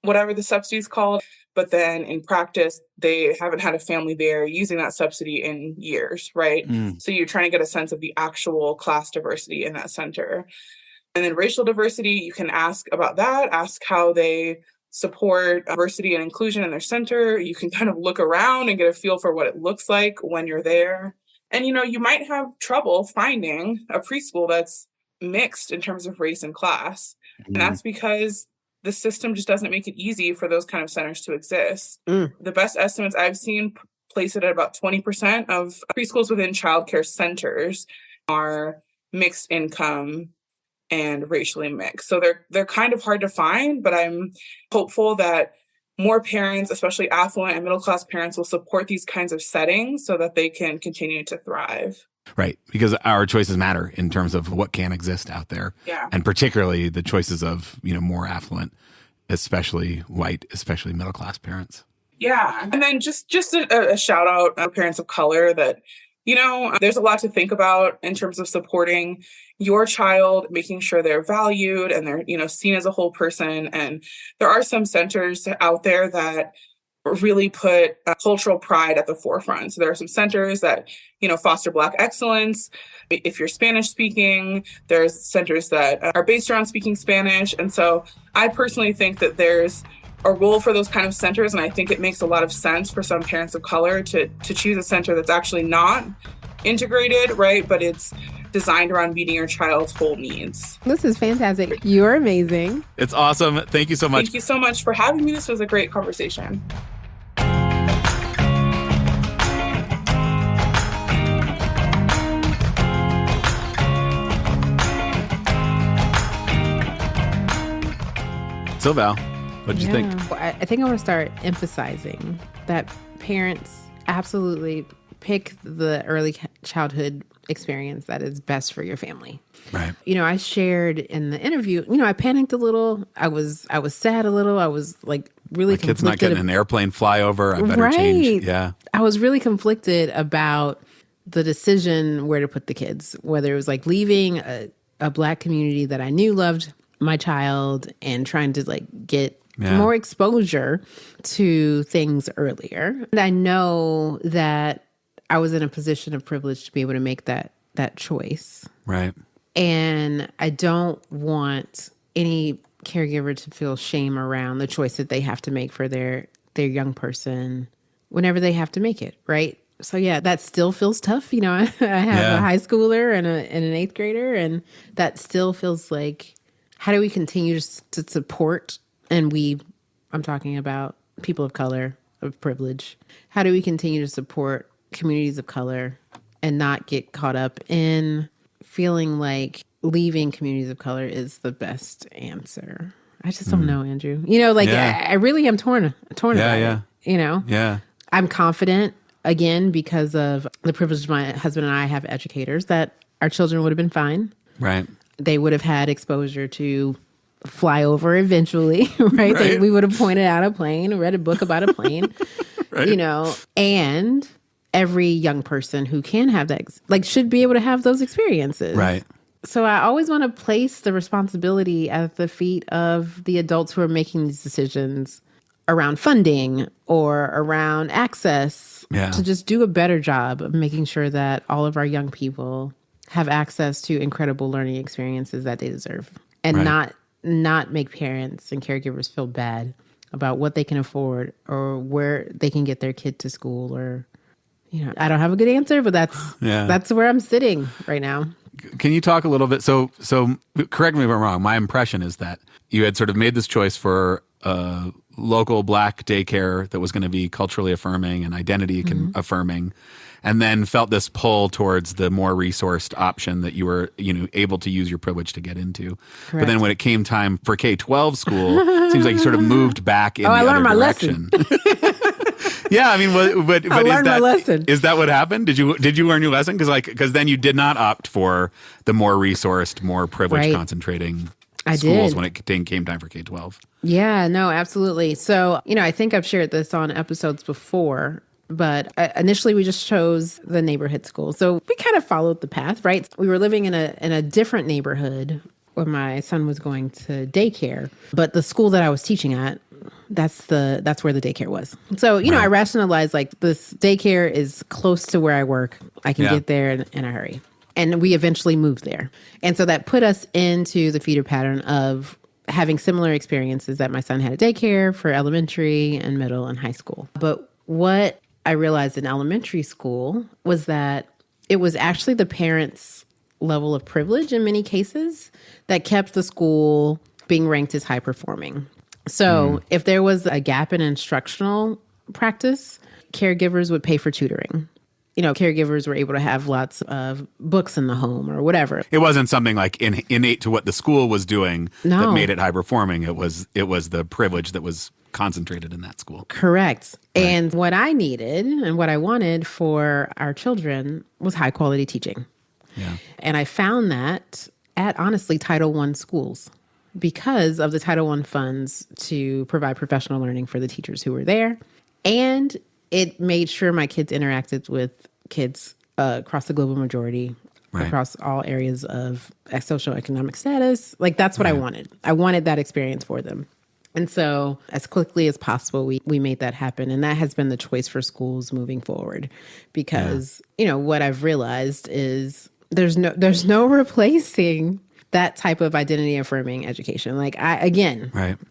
whatever the subsidy is called, but then in practice, they haven't had a family there using that subsidy in years, right? So you're trying to get a sense of the actual class diversity in that center. And then racial diversity, you can ask about that, ask how they support diversity and inclusion in their center. You can kind of look around and get a feel for what it looks like when you're there. And, you might have trouble finding a preschool that's mixed in terms of race and class. And that's because the system just doesn't make it easy for those kind of centers to exist. The best estimates I've seen place it at about 20% of preschools within childcare centers are mixed income and racially mixed. So they're kind of hard to find, but I'm hopeful that more parents, especially affluent and middle-class parents, will support these kinds of settings so that they can continue to thrive. Right. Because our choices matter in terms of what can exist out there. Yeah. And particularly the choices of, more affluent, especially white, especially middle-class parents. Yeah. And then just a shout out to parents of color that, there's a lot to think about in terms of supporting your child, making sure they're valued and they're, seen as a whole person. And there are some centers out there that really put cultural pride at the forefront. So there are some centers that, foster Black excellence. If you're Spanish speaking, there's centers that are based around speaking Spanish. And so I personally think that there's a role for those kind of centers. And I think it makes a lot of sense for some parents of color to choose a center that's actually not integrated, right? But it's designed around meeting your child's whole needs. This is fantastic. You're amazing. It's awesome. Thank you so much. Thank you so much for having me. This was a great conversation. So Val, what did you think? I think I want to start emphasizing that parents absolutely pick the early childhood experience that is best for your family. Right. I shared in the interview, I panicked a little. I was sad a little. I was like really conflicted. Kid's not getting an airplane flyover. I better change. Yeah. I was really conflicted about the decision where to put the kids, whether it was like leaving a Black community that I knew loved my child and trying to get more exposure to things earlier. And I know that I was in a position of privilege to be able to make that choice. Right. And I don't want any caregiver to feel shame around the choice that they have to make for their young person whenever they have to make it, right? So yeah, that still feels tough. I have a high schooler and an eighth grader, and that still feels like, how do we continue to support, and I'm talking about people of color, of privilege. How do we continue to support communities of color and not get caught up in feeling like leaving communities of color is the best answer? I just don't know, Andrew. I really am torn about it. Yeah. I'm confident, again, because of the privilege my husband and I have educators, that our children would have been fine. Right. They would have had exposure to flyover eventually, right? We would have pointed out a plane, read a book about a plane, right. And every young person who can have that, should be able to have those experiences. Right. So I always want to place the responsibility at the feet of the adults who are making these decisions around funding or around access to just do a better job of making sure that all of our young people have access to incredible learning experiences that they deserve, and not make parents and caregivers feel bad about what they can afford or where they can get their kid to school. Or, I don't have a good answer, but that's where I'm sitting right now. Can you talk a little bit? So correct me if I'm wrong. My impression is that you had sort of made this choice for a local Black daycare that was going to be culturally affirming and identity affirming, and then felt this pull towards the more resourced option that you were, able to use your privilege to get into. Correct. But then when it came time for K-12 school, it seems like you sort of moved back in the other direction. Yeah, I mean, but I learned my lesson. Is that what happened? Did you learn your lesson? Because then you did not opt for the more resourced, more privileged, concentrating schools when it came time for K-12. Yeah, no, absolutely. So, I think I've shared this on episodes before, but initially we just chose the neighborhood school. So we kind of followed the path, right? We were living in a different neighborhood when my son was going to daycare, but the school that I was teaching at, that's where the daycare was. So, I rationalized like this daycare is close to where I work. I can get there in a hurry. And we eventually moved there. And so that put us into the feeder pattern of having similar experiences that my son had at daycare for elementary and middle and high school. But what I realized in elementary school was that it was actually the parents' level of privilege in many cases that kept the school being ranked as high performing. So if there was a gap in instructional practice, caregivers would pay for tutoring. Caregivers were able to have lots of books in the home or whatever. It wasn't something like innate to what the school was doing that made it high performing. It was the privilege that was concentrated in that school. Correct. Right. And what I needed and what I wanted for our children was high quality teaching. Yeah. And I found that at, honestly, Title I schools because of the Title I funds to provide professional learning for the teachers who were there. And it made sure my kids interacted with kids across the global majority, across all areas of socioeconomic status. Like, that's what I wanted. I wanted that experience for them. And so as quickly as possible, we made that happen. And that has been the choice for schools moving forward because, what I've realized is there's no replacing that type of identity affirming education. Like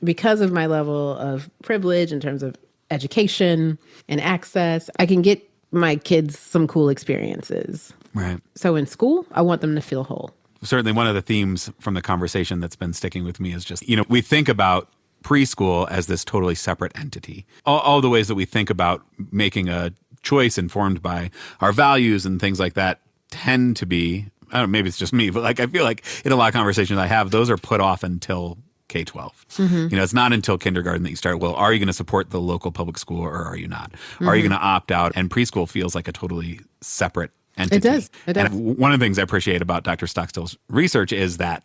because of my level of privilege in terms of education and access, I can get my kids some cool experiences. Right. So in school, I want them to feel whole. Certainly one of the themes from the conversation that's been sticking with me is just, we think about preschool as this totally separate entity. All the ways that we think about making a choice informed by our values and things like that tend to be, I don't know, maybe it's just me, but I feel like in a lot of conversations I have, those are put off until K-12. Mm-hmm. It's not until kindergarten that you start, well, are you going to support the local public school or are you not? Mm-hmm. Are you going to opt out? And preschool feels like a totally separate entity. It does. And one of the things I appreciate about Dr. Stockstill's research is that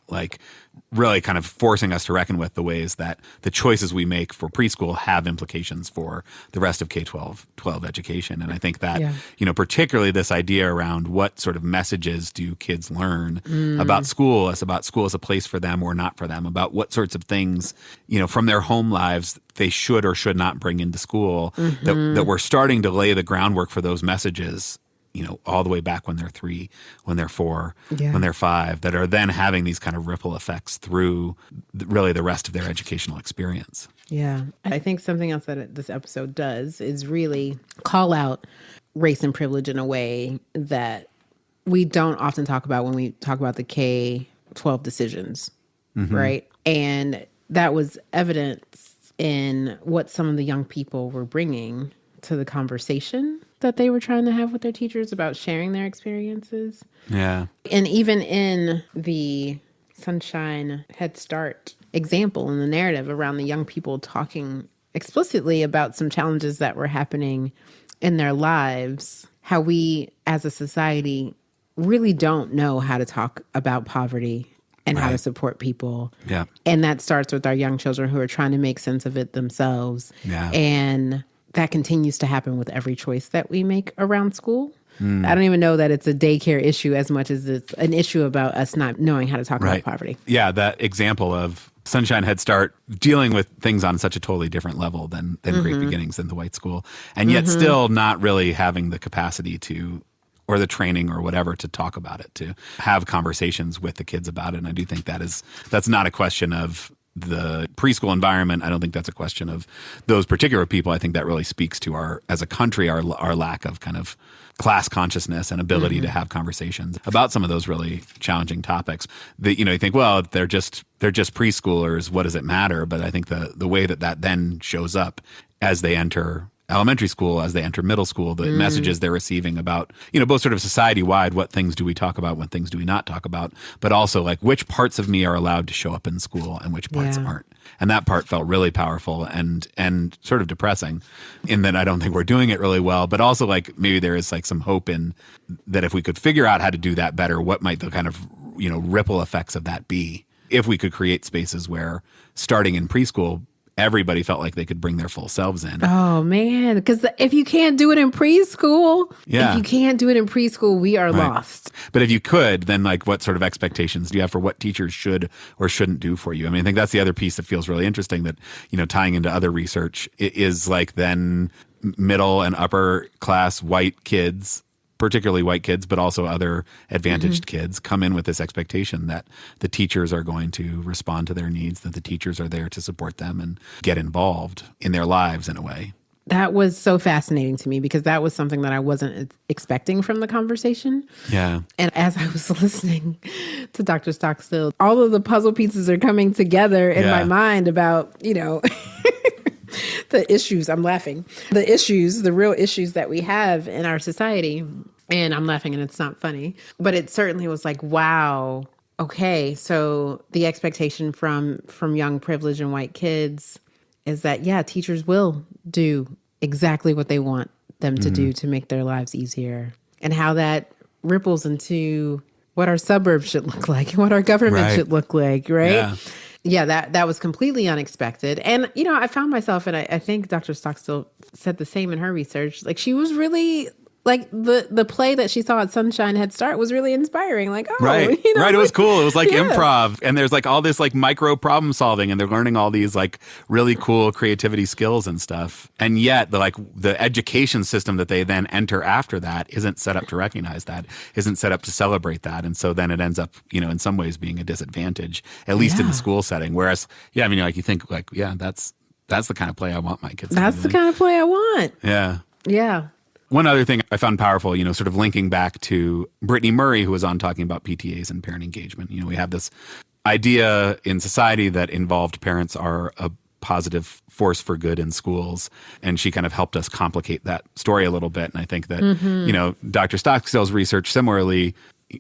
really kind of forcing us to reckon with the ways that the choices we make for preschool have implications for the rest of K-12 education. And I think that, particularly this idea around what sort of messages do kids learn about school as a place for them or not for them, about what sorts of things, from their home lives they should or should not bring into school, that we're starting to lay the groundwork for those messages all the way back when they're 3, when they're 4, when they're 5, that are then having these kind of ripple effects through really the rest of their educational experience. Yeah. I think something else that this episode does is really call out race and privilege in a way that we don't often talk about when we talk about the K-12 decisions, right? And that was evident in what some of the young people were bringing to the conversation that they were trying to have with their teachers about sharing their experiences. Yeah. And even in the Sunshine Head Start example in the narrative around the young people talking explicitly about some challenges that were happening in their lives, how we as a society really don't know how to talk about poverty and how to support people. Yeah. And that starts with our young children who are trying to make sense of it themselves. Yeah. And that continues to happen with every choice that we make around school. I don't even know that it's a daycare issue as much as it's an issue about us not knowing how to talk about poverty. Yeah, that example of Sunshine Head Start dealing with things on such a totally different level than Great Beginnings in the white school, and yet still not really having the capacity to, or the training or whatever, to talk about it, to have conversations with the kids about it. And I do think that's not a question of the preschool environment. I don't think that's a question of those particular people. I think that really speaks to our, as a country, our lack of kind of class consciousness and ability to have conversations about some of those really challenging topics. That, you think, well, they're just preschoolers. What does it matter? But I think the way that then shows up as they enter elementary school as they enter middle school, the messages they're receiving about, you know, both sort of society-wide, what things do we talk about, what things do we not talk about, but also like which parts of me are allowed to show up in school and which parts aren't. And that part felt really powerful and sort of depressing in that I don't think we're doing it really well, but also like maybe there is like some hope in that if we could figure out how to do that better, what might the kind of, you know, ripple effects of that be if we could create spaces where starting in preschool, everybody felt like they could bring their full selves in. Oh, man. Because if you can't do it in preschool, we are lost. But if you could, then like what sort of expectations do you have for what teachers should or shouldn't do for you? I mean, I think that's the other piece that feels really interesting that, you know, tying into other research is like then middle and upper class white kids, particularly white kids, but also other advantaged kids come in with this expectation that the teachers are going to respond to their needs, that the teachers are there to support them and get involved in their lives in a way. That was so fascinating to me because that was something that I wasn't expecting from the conversation. Yeah. And as I was listening to Dr. Stockstill, all of the puzzle pieces are coming together in my mind about, you know, the issues. I'm laughing. The real issues that we have in our society. And I'm laughing and it's not funny. But it certainly was like, wow, okay. So the expectation from young privileged and white kids is that, yeah, teachers will do exactly what they want them to do to make their lives easier. And how that ripples into what our suburbs should look like and what our government should look like, right? Yeah, that was completely unexpected. And, you know, I found myself, and I think Dr. Stockstill said the same in her research, like she was really, like the play that she saw at Sunshine Head Start was really inspiring. Like, oh, you know, it was cool. It was like improv, and there's like all this like micro problem solving, and they're learning all these like really cool creativity skills and stuff. And yet the education system that they then enter after that isn't set up to recognize that, isn't set up to celebrate that. And so then it ends up, you know, in some ways being a disadvantage, at least in the school setting. Whereas, I mean, like you think like, that's the kind of play I want my kids to be That's the kind of play I want. Yeah. Yeah. One other thing I found powerful, you know, sort of linking back to Brittany Murray, who was on talking about PTAs and parent engagement. You know, we have this idea in society that involved parents are a positive force for good in schools. And she kind of helped us complicate that story a little bit. And I think that, you know, Dr. Stockstill's research similarly,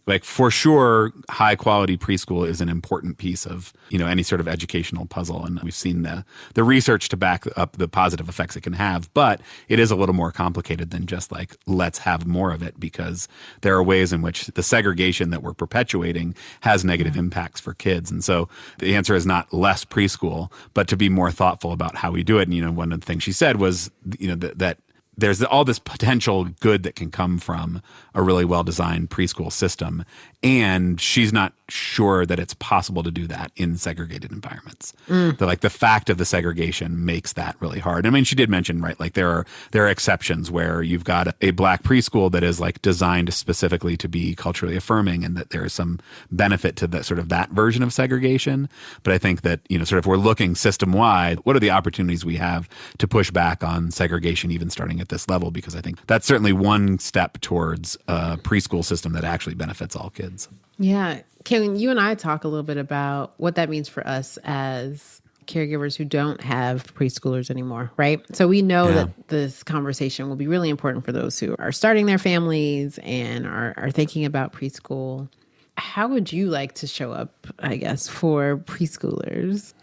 like for sure, high quality preschool is an important piece of, you know, any sort of educational puzzle. And we've seen the research to back up the positive effects it can have, but it is a little more complicated than just like, let's have more of it, because there are ways in which the segregation that we're perpetuating has negative impacts for kids. And so the answer is not less preschool, but to be more thoughtful about how we do it. And, you know, one of the things she said was, you know, that there's all this potential good that can come from a really well-designed preschool system. And she's not sure that it's possible to do that in segregated environments. The fact of the segregation makes that really hard. I mean, she did mention, right, like there are exceptions where you've got a black preschool that is like designed specifically to be culturally affirming, and that there is some benefit to that sort of that version of segregation. But I think that, you know, sort of if we're looking system-wide, what are the opportunities we have to push back on segregation even starting at this level? Because I think that's certainly one step towards a preschool system that actually benefits all kids. Yeah. Can you and I talk a little bit about what that means for us as caregivers who don't have preschoolers anymore, right? So we know that this conversation will be really important for those who are starting their families and are thinking about preschool. How would you like to show up, I guess, for preschoolers?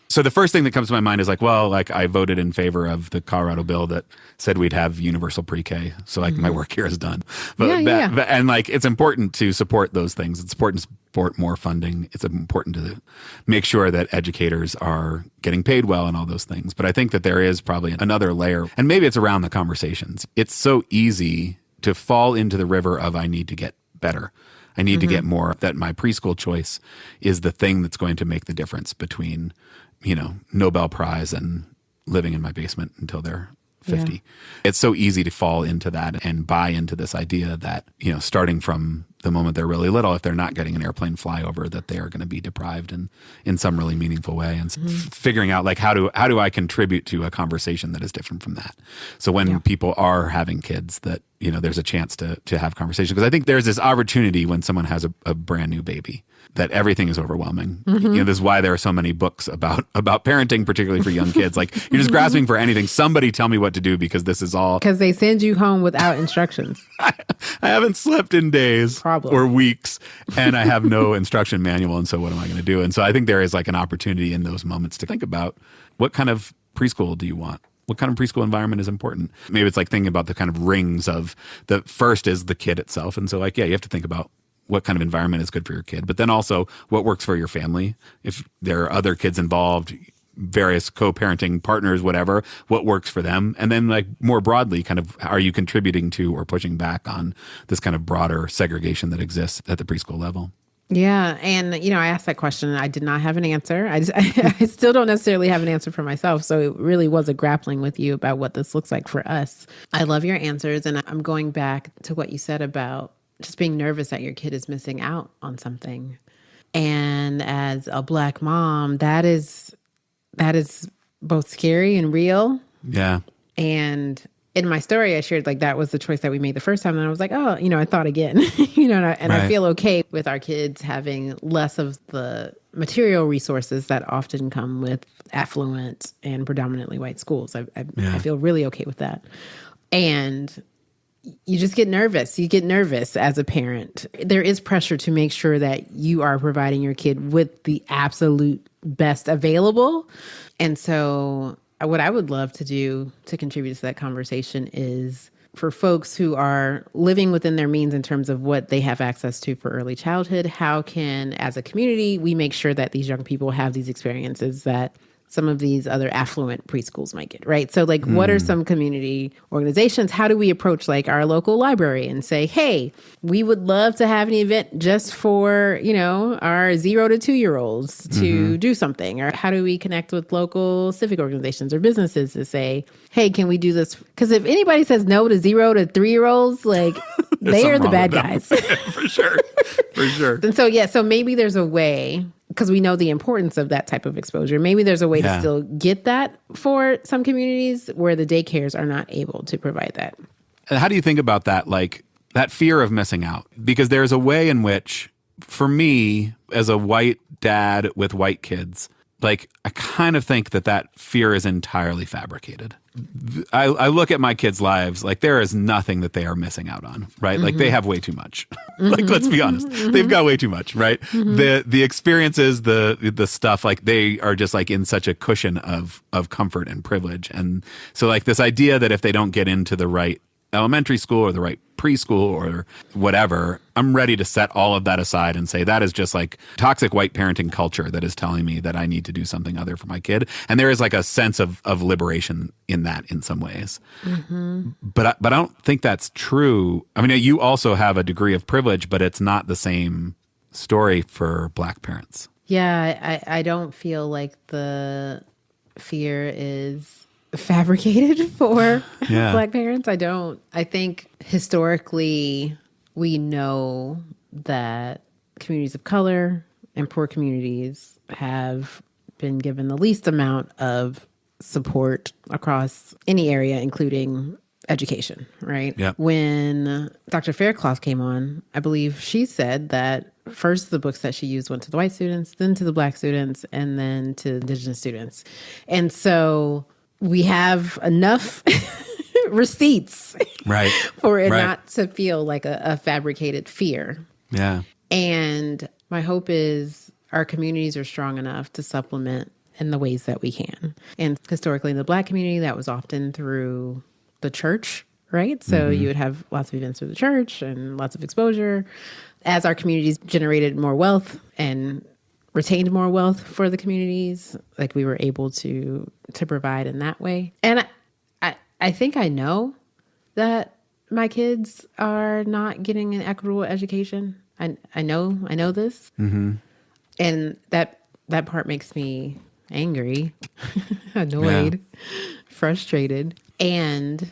So the first thing that comes to my mind is like, well, like I voted in favor of the Colorado bill that said we'd have universal pre-K. So like my work here is done. But, and like it's important to support those things. It's important to support more funding. It's important to make sure that educators are getting paid well and all those things. But I think that there is probably another layer, and maybe it's around the conversations. It's so easy to fall into the river of I need to get better. I need to get more, that my preschool choice is the thing that's going to make the difference between, you know, Nobel Prize and living in my basement until they're 50. It's so easy to fall into that and buy into this idea that, you know, starting from the moment they're really little, if they're not getting an airplane flyover, that they are going to be deprived in some really meaningful way. And figuring out like how do I contribute to a conversation that is different from that. So when people are having kids, that there's a chance to have conversation, because I think there's this opportunity when someone has a brand new baby that everything is overwhelming. This is why there are so many books about parenting, particularly for young kids. Like, you're just grasping for anything. Somebody tell me what to do, because this is all... Because they send you home without instructions. I haven't slept in days or weeks, and I have no instruction manual, and so what am I going to do? And so I think there is like an opportunity in those moments to think about, what kind of preschool do you want? What kind of preschool environment is important? Maybe it's like thinking about the kind of rings of the first is the kid itself. And so like, you have to think about what kind of environment is good for your kid, but then also what works for your family. If there are other kids involved, various co-parenting partners, whatever, what works for them. And then like more broadly, kind of, are you contributing to or pushing back on this kind of broader segregation that exists at the preschool level? Yeah. And, I asked that question and I did not have an answer. I still don't necessarily have an answer for myself. So it really was a grappling with you about what this looks like for us. I love your answers. And I'm going back to what you said about just being nervous that your kid is missing out on something. And as a Black mom, that is both scary and real. Yeah. And in my story, I shared like that was the choice that we made the first time. And I was like, oh, I thought again, and I feel okay with our kids having less of the material resources that often come with affluent and predominantly white schools. I feel really okay with that. And you just get nervous. You get nervous as a parent. There is pressure to make sure that you are providing your kid with the absolute best available. And so what I would love to do to contribute to that conversation is for folks who are living within their means in terms of what they have access to for early childhood, how can, as a community, we make sure that these young people have these experiences that some of these other affluent preschools might get, right? So like, what are some community organizations? How do we approach like our local library and say, hey, we would love to have an event just for, our 0 to 2-year-olds to do something? Or how do we connect with local civic organizations or businesses to say, hey, can we do this? Because if anybody says no to 0 to 3-year-olds, like they are the bad guys. For sure. For sure. And so, so maybe there's a way, because we know the importance of that type of exposure. Maybe there's a way to still get that for some communities where the daycares are not able to provide that. And how do you think about that, like that fear of missing out? Because there's a way in which, for me, as a white dad with white kids, like I kind of think that fear is entirely fabricated. I look at my kids' lives, like there is nothing that they are missing out on, right? Like they have way too much. Like, let's be honest, they've got way too much, right? The experiences, the stuff, like they are just like in such a cushion of comfort and privilege. And so like this idea that if they don't get into the right elementary school or the right preschool or whatever, I'm ready to set all of that aside and say that is just like toxic white parenting culture that is telling me that I need to do something other for my kid. And there is like a sense of liberation in that in some ways. But I don't think that's true. I mean, you also have a degree of privilege, but it's not the same story for Black parents. Yeah, I don't feel like the fear is fabricated for Black parents. I think historically we know that communities of color and poor communities have been given the least amount of support across any area, including education, right? Yep. When Dr. Faircloth came on, I believe she said that first the books that she used went to the white students, then to the Black students, and then to Indigenous students. And so we have enough receipts for it not to feel like a fabricated fear. Yeah. And my hope is our communities are strong enough to supplement in the ways that we can. And historically in the Black community, that was often through the church, right? So you would have lots of events through the church and lots of exposure. As our communities generated more wealth and retained more wealth for the communities, like we were able to provide in that way. And I think I know that my kids are not getting an equitable education. I know this. And that part makes me angry, annoyed, frustrated. And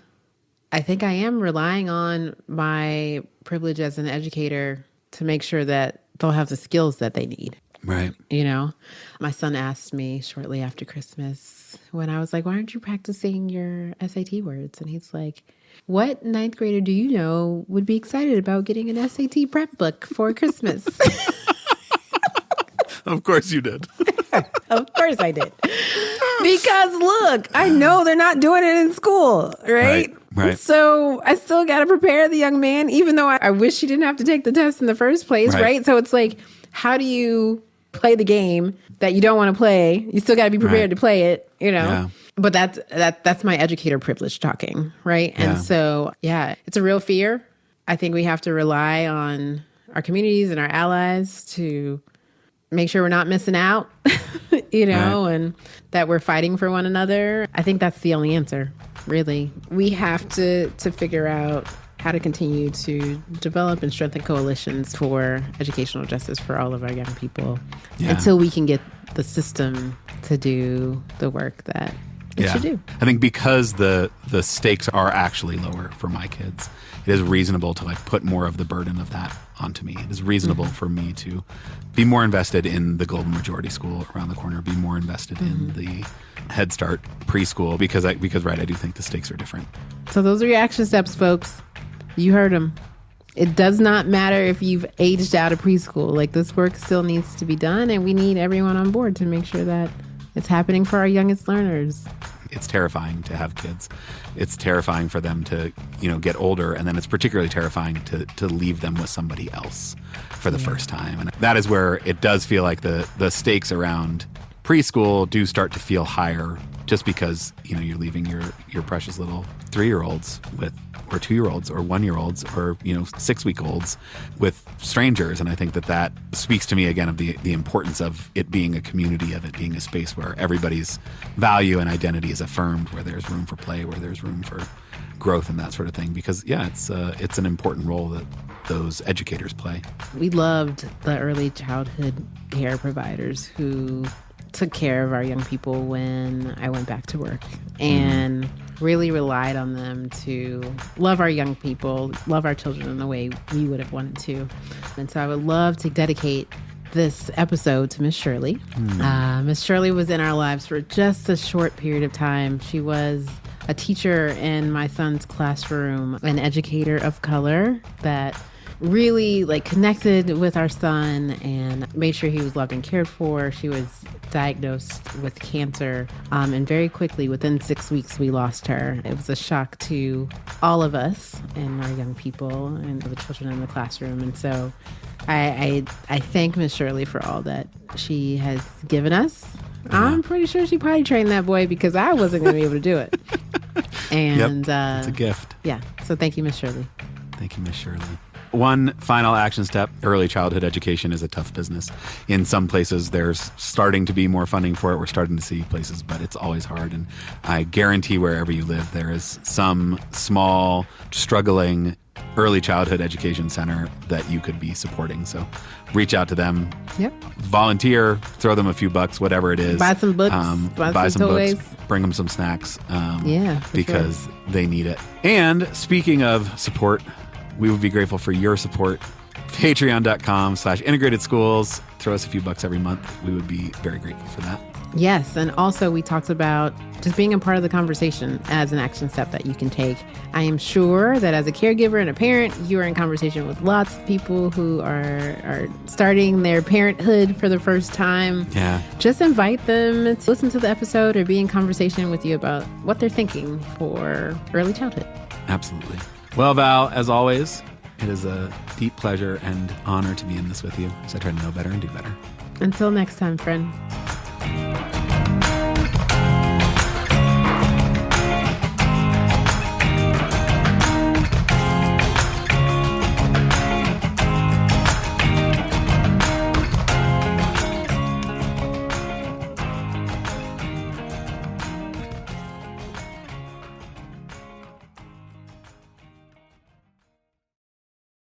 I think I am relying on my privilege as an educator to make sure that they'll have the skills that they need. Right. You know, my son asked me shortly after Christmas when I was like, why aren't you practicing your SAT words? And he's like, what ninth grader do you know would be excited about getting an SAT prep book for Christmas? Of course you did. Of course I did. Because look, I know they're not doing it in school, right? Right. So I still got to prepare the young man, even though I wish he didn't have to take the test in the first place, right? So it's like, how do you play the game that you don't want to play? You still got to be prepared to play it, you know? Yeah. But that's my educator privilege talking, right? And so, it's a real fear. I think we have to rely on our communities and our allies to make sure we're not missing out, you know, and that we're fighting for one another. I think that's the only answer, really. We have to figure out how to continue to develop and strengthen coalitions for educational justice for all of our young people until we can get the system to do the work that it should do. I think because the stakes are actually lower for my kids, it is reasonable to like put more of the burden of that onto me. It is reasonable for me to be more invested in the Golden Majority School around the corner, be more invested in the Head Start preschool because I do think the stakes are different. So those are your action steps, folks. You heard them. It does not matter if you've aged out of preschool. Like, this work still needs to be done, and we need everyone on board to make sure that it's happening for our youngest learners. It's terrifying to have kids. It's terrifying for them to, get older. And then it's particularly terrifying to leave them with somebody else for the first time. And that is where it does feel like the stakes around preschool do start to feel higher just because, you're leaving your precious little 3-year-olds or 2-year-olds or 1-year-olds or, 6-week-olds with strangers. And I think that speaks to me again of the importance of it being a community, of it being a space where everybody's value and identity is affirmed, where there's room for play, where there's room for growth and that sort of thing. Because, it's an important role that those educators play. We loved the early childhood care providers who took care of our young people when I went back to work and really relied on them to love our young people, love our children in the way we would have wanted to. And so I would love to dedicate this episode to Miss Shirley. Miss Shirley was in our lives for just a short period of time. She was a teacher in my son's classroom, an educator of color that really connected with our son and made sure he was loved and cared for. She was diagnosed with cancer, and very quickly, within 6 weeks, we lost her. It was a shock to all of us and our young people and the children in the classroom. And so I thank Miss Shirley for all that she has given us. I'm pretty sure she potty trained that boy because I wasn't going to be able to do it. And it's a gift. Yeah. So thank you, Miss Shirley. Thank you, Miss Shirley. One final action step, early childhood education is a tough business. In some places, there's starting to be more funding for it. We're starting to see places, but it's always hard. And I guarantee wherever you live, there is some small, struggling early childhood education center that you could be supporting. So reach out to them. Yep. Volunteer, throw them a few bucks, whatever it is. Buy some books. Buy some toys. books. Bring them some snacks. Because they need it. And speaking of support, we would be grateful for your support. Patreon.com/integrated schools. Throw us a few bucks every month. We would be very grateful for that. Yes. And also we talked about just being a part of the conversation as an action step that you can take. I am sure that as a caregiver and a parent, you are in conversation with lots of people who are starting their parenthood for the first time. Yeah. Just invite them to listen to the episode or be in conversation with you about what they're thinking for early childhood. Absolutely. Well, Val, as always, it is a deep pleasure and honor to be in this with you as I try to know better and do better. Until next time, friend.